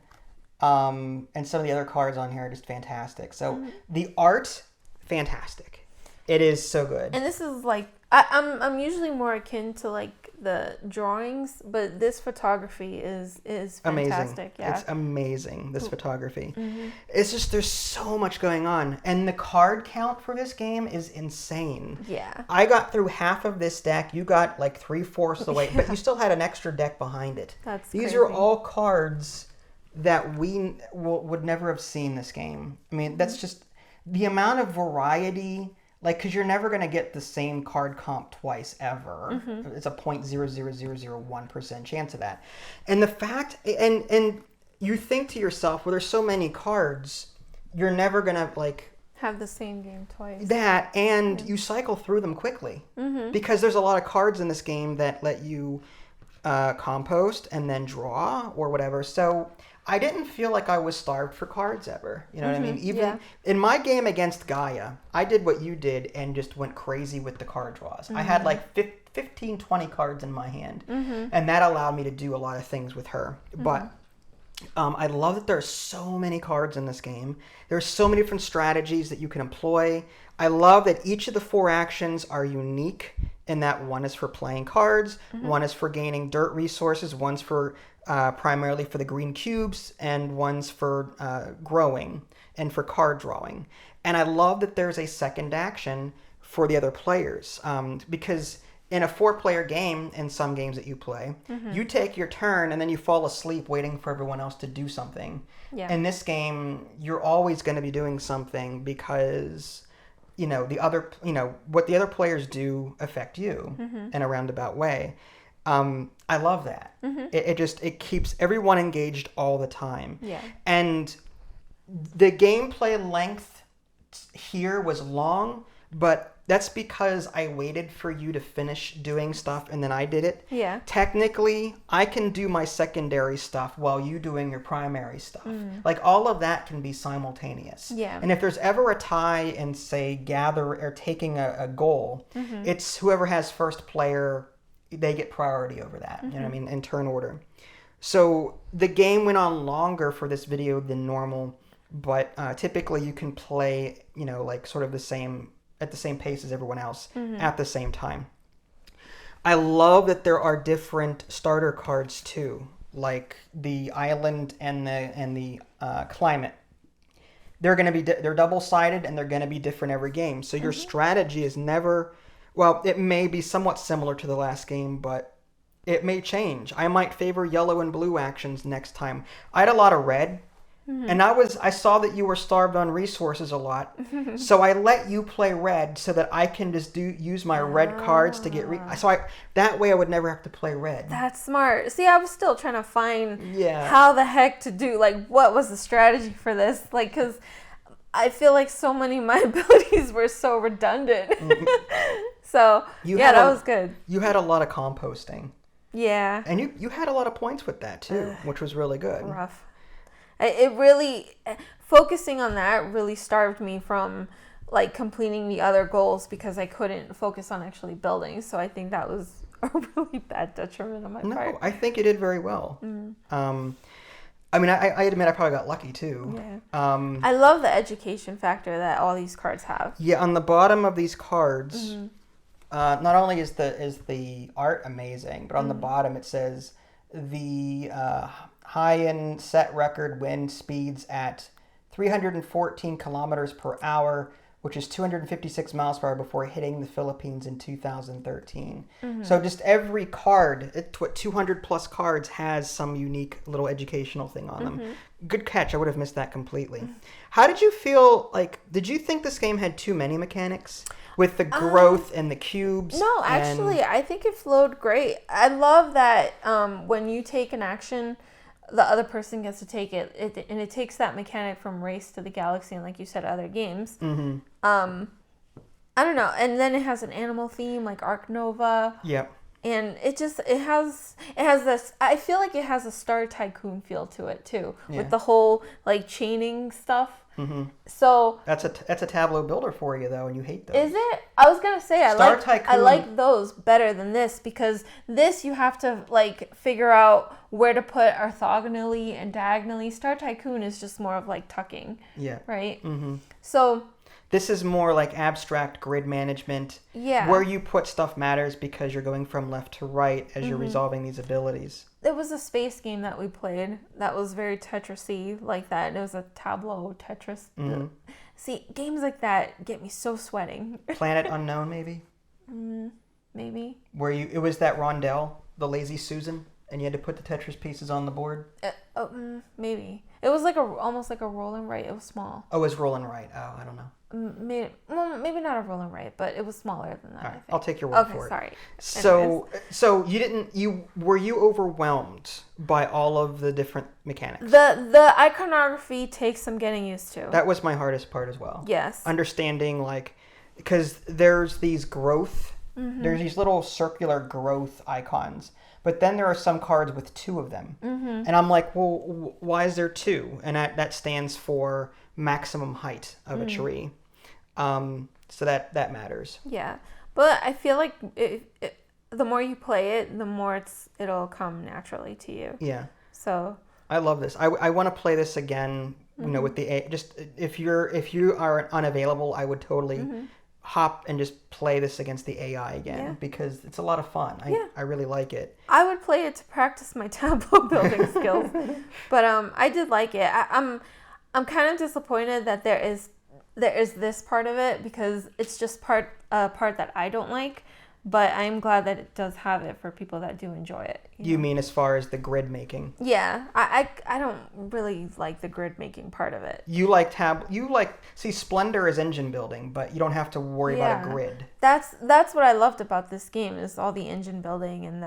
And some of the other cards on here are just fantastic. So the art, fantastic. It is so good. And this is like, I'm usually more akin to like the drawings, but this photography is fantastic. Amazing. Yeah. It's amazing, this photography. It's just, there's so much going on. And the card count for this game is insane. Yeah. I got through half of this deck. You got like 3/4 the way, but you still had an extra deck behind it. These are all cards that we would never have seen this game. I mean, that's just the amount of variety. Like, because you're never going to get the same card comp twice ever. It's a 0.00001% chance of that. And the fact, and you think to yourself, well, there's so many cards, you're never going to, like... have the same game twice. That, and you cycle through them quickly. Because there's a lot of cards in this game that let you compost and then draw or whatever. So... I didn't feel like I was starved for cards ever. You know what I mean? Even in my game against Gaia, I did what you did and just went crazy with the card draws. I had like 15, 20 cards in my hand. And that allowed me to do a lot of things with her. But I love that there's so many cards in this game. There's so many different strategies that you can employ. I love that each of the 4 actions are unique in that one is for playing cards, one is for gaining dirt resources, one's for... primarily for the green cubes, and one's for growing and for card drawing. And I love that there's a second action for the other players, because in a 4-player game, in some games that you play, you take your turn and then you fall asleep waiting for everyone else to do something. Yeah. In this game, you're always going to be doing something because... you know, what the other players do affect you in a roundabout way. I love that. It keeps everyone engaged all the time. Yeah. And the gameplay length here was long, but That's because I waited for you to finish doing stuff and then I did it. Yeah. Technically, I can do my secondary stuff while you doing your primary stuff. Like all of that can be simultaneous. Yeah. And if there's ever a tie in, say, gather or taking a goal, it's whoever has first player, they get priority over that. You know what I mean? In turn order. So the game went on longer for this video than normal, but typically you can play, you know, like sort of at the same pace as everyone else at the same time. I love that there are different starter cards too, like the island and the climate. They're double-sided and they're going to be different every game. So your strategy is never, well, it may be somewhat similar to the last game, but it may change. I might favor yellow and blue actions next time. I had a lot of red. And I saw that you were starved on resources a lot, so I let you play red so that I can just use my red cards to get that way I would never have to play red. That's smart. See, I was still trying to find Yeah. how the heck to do, like, what was the strategy for this? Like, because I feel like so many of my abilities were so redundant. So, that was good. You had a lot of composting. Yeah. And you had a lot of points with that too, which was really good. Rough. It really, focusing on that really starved me from like completing the other goals because I couldn't focus on actually building. So I think that was a really bad detriment on my part. No, I think you did very well. I mean, I admit I probably got lucky too. Yeah. I love the education factor that all these cards have. Yeah, on the bottom of these cards, not only is the art amazing, but on the bottom it says the high-end set record wind speeds at 314 kilometers per hour, which is 256 miles per hour before hitting the Philippines in 2013. So just every card, 200 plus cards, has some unique little educational thing on them. Good catch. I would have missed that completely. How did you feel? Like, did you think this game had too many mechanics with the growth and the cubes? No, actually, I think it flowed great. I love that when you take an action, the other person gets to take it, and it takes that mechanic from Race to the Galaxy and, like you said, other games. I don't know, and then it has an animal theme like Arc Nova. Yep. And it has this. I feel like it has a Star Tycoon feel to it too, with the whole like chaining stuff. So that's a tableau builder for you though, and you hate those. Is it? I was gonna say I like those better than this, because this you have to like figure out where to put orthogonally and diagonally. Star Tycoon is just more of like tucking. Yeah. Right. So this is more like abstract grid management. Yeah. Where you put stuff matters because you're going from left to right as you're resolving these abilities. It was a space game that we played that was very Tetris-y like that. And it was a tableau Tetris. See, games like that get me so sweating. Planet Unknown, maybe? Maybe. Where it was that rondelle, the Lazy Susan, and you had to put the Tetris pieces on the board? Maybe. It was like almost like a roll and write. It was small. Oh, it was roll and write. Oh, I don't know. Maybe not a roll and write, but it was smaller than that. All right, I'll take your word for it. Sorry. So were you overwhelmed by all of the different mechanics? The iconography takes some getting used to. That was my hardest part as well. Yes. Understanding, like, because there's these growth, there's these little circular growth icons, but then there are some cards with two of them, and I'm like, well, why is there two? And that stands for maximum height of a tree. So that matters. Yeah, but I feel like the more you play it, the more it'll come naturally to you. Yeah. So I love this. I want to play this again. You know, with just if you are unavailable, I would totally hop and just play this against the AI again because it's a lot of fun. I really like it. I would play it to practice my tableau building skills, but I did like it. I'm kind of disappointed that there is this part of it because it's just part that I don't like, but I'm glad that it does have it for people that do enjoy it. You mean as far as the grid making? Yeah, I don't really like the grid making part of it. You see, Splendor is engine building, but you don't have to worry about a grid. That's what I loved about this game is all the engine building and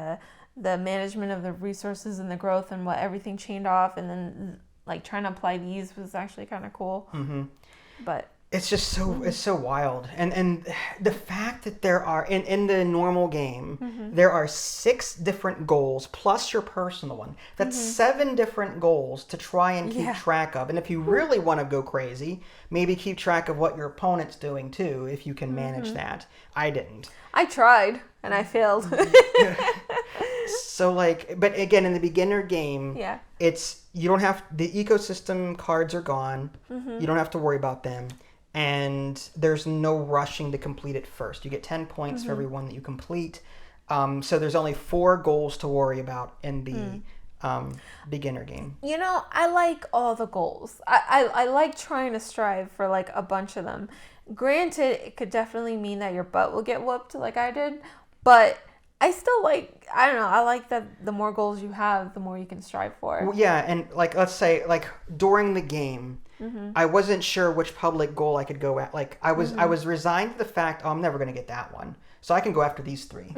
the management of the resources and the growth and what everything chained off, and then like trying to apply these was actually kind of cool. But It's just so it's so wild, and the fact that there are in the normal game there are 6 different goals plus your personal one. That's 7 different goals to try and keep track of. And if you really want to go crazy, maybe keep track of what your opponent's doing too, if you can manage that. I didn't. I tried and I failed. So like, but again, in the beginner game, it's you don't have the ecosystem cards are gone. You don't have to worry about them. And there's no rushing to complete it first. You get 10 points for every one that you complete. So there's only 4 goals to worry about in the beginner game. You know, I like all the goals. I like trying to strive for like a bunch of them. Granted, it could definitely mean that your butt will get whooped like I did. But I still like, I don't know, I like that the more goals you have, the more you can strive for. Well, yeah, and like, let's say, like, during the game, I wasn't sure which public goal I could go at. Like, I was resigned to the fact, oh, I'm never going to get that one. So I can go after these 3.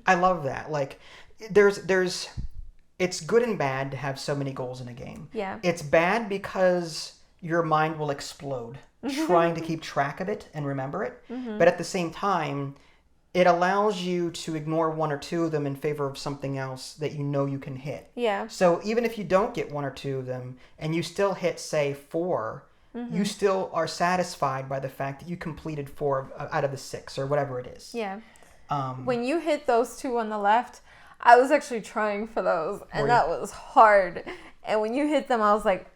I love that. Like, it's good and bad to have so many goals in a game. Yeah. It's bad because your mind will explode trying to keep track of it and remember it. But at the same time, it allows you to ignore 1 or 2 of them in favor of something else that you know you can hit. Yeah. So even if you don't get 1 or 2 of them and you still hit, say, 4, you still are satisfied by the fact that you completed 4 out of the 6 or whatever it is. Yeah. When you hit those 2 on the left, I was actually trying for those, and that was hard. And when you hit them, I was like,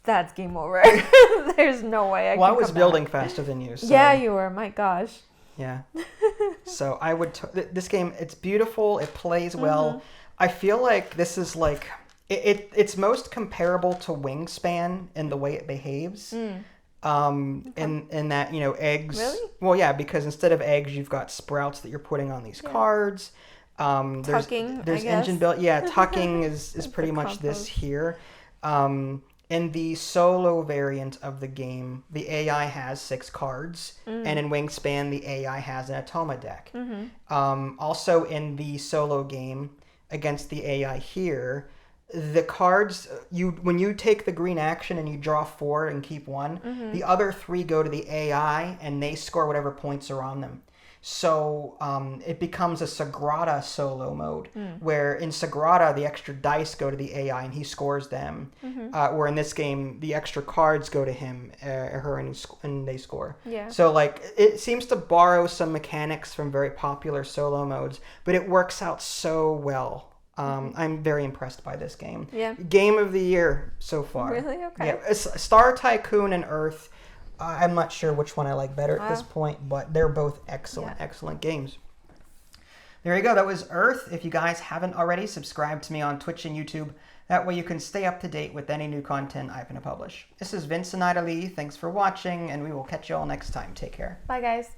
that's game over. There's no way I can Well, I was come building back. faster than you. So. Yeah, you were. My gosh. Yeah. So I would this game, it's beautiful, it plays well. I feel like this is like it's most comparable to Wingspan in the way it behaves. In that, you know, eggs. Really? Well, yeah, because instead of eggs, you've got sprouts that you're putting on these cards. Tucking, there's I guess. engine build. Yeah, tucking is pretty much this here. In the solo variant of the game, the AI has 6 cards, and in Wingspan, the AI has an Atoma deck. Also, in the solo game against the AI here, the cards when you take the green action and you draw 4 and keep 1, the other 3 go to the AI, and they score whatever points are on them. So it becomes a Sagrada solo mode, where in Sagrada, the extra dice go to the AI and he scores them. Where in this game, the extra cards go to him or her and they score. Yeah. So like it seems to borrow some mechanics from very popular solo modes, but it works out so well. I'm very impressed by this game. Yeah. Game of the year so far. Really? Okay. Yeah. Star Tycoon and Earth. I'm not sure which one I like better at this point, but they're both excellent games. There you go. That was Earth. If you guys haven't already, subscribe to me on Twitch and YouTube. That way you can stay up to date with any new content I'm going to publish. This is Vince and Ida Lee. Thanks for watching, and we will catch you all next time. Take care. Bye, guys.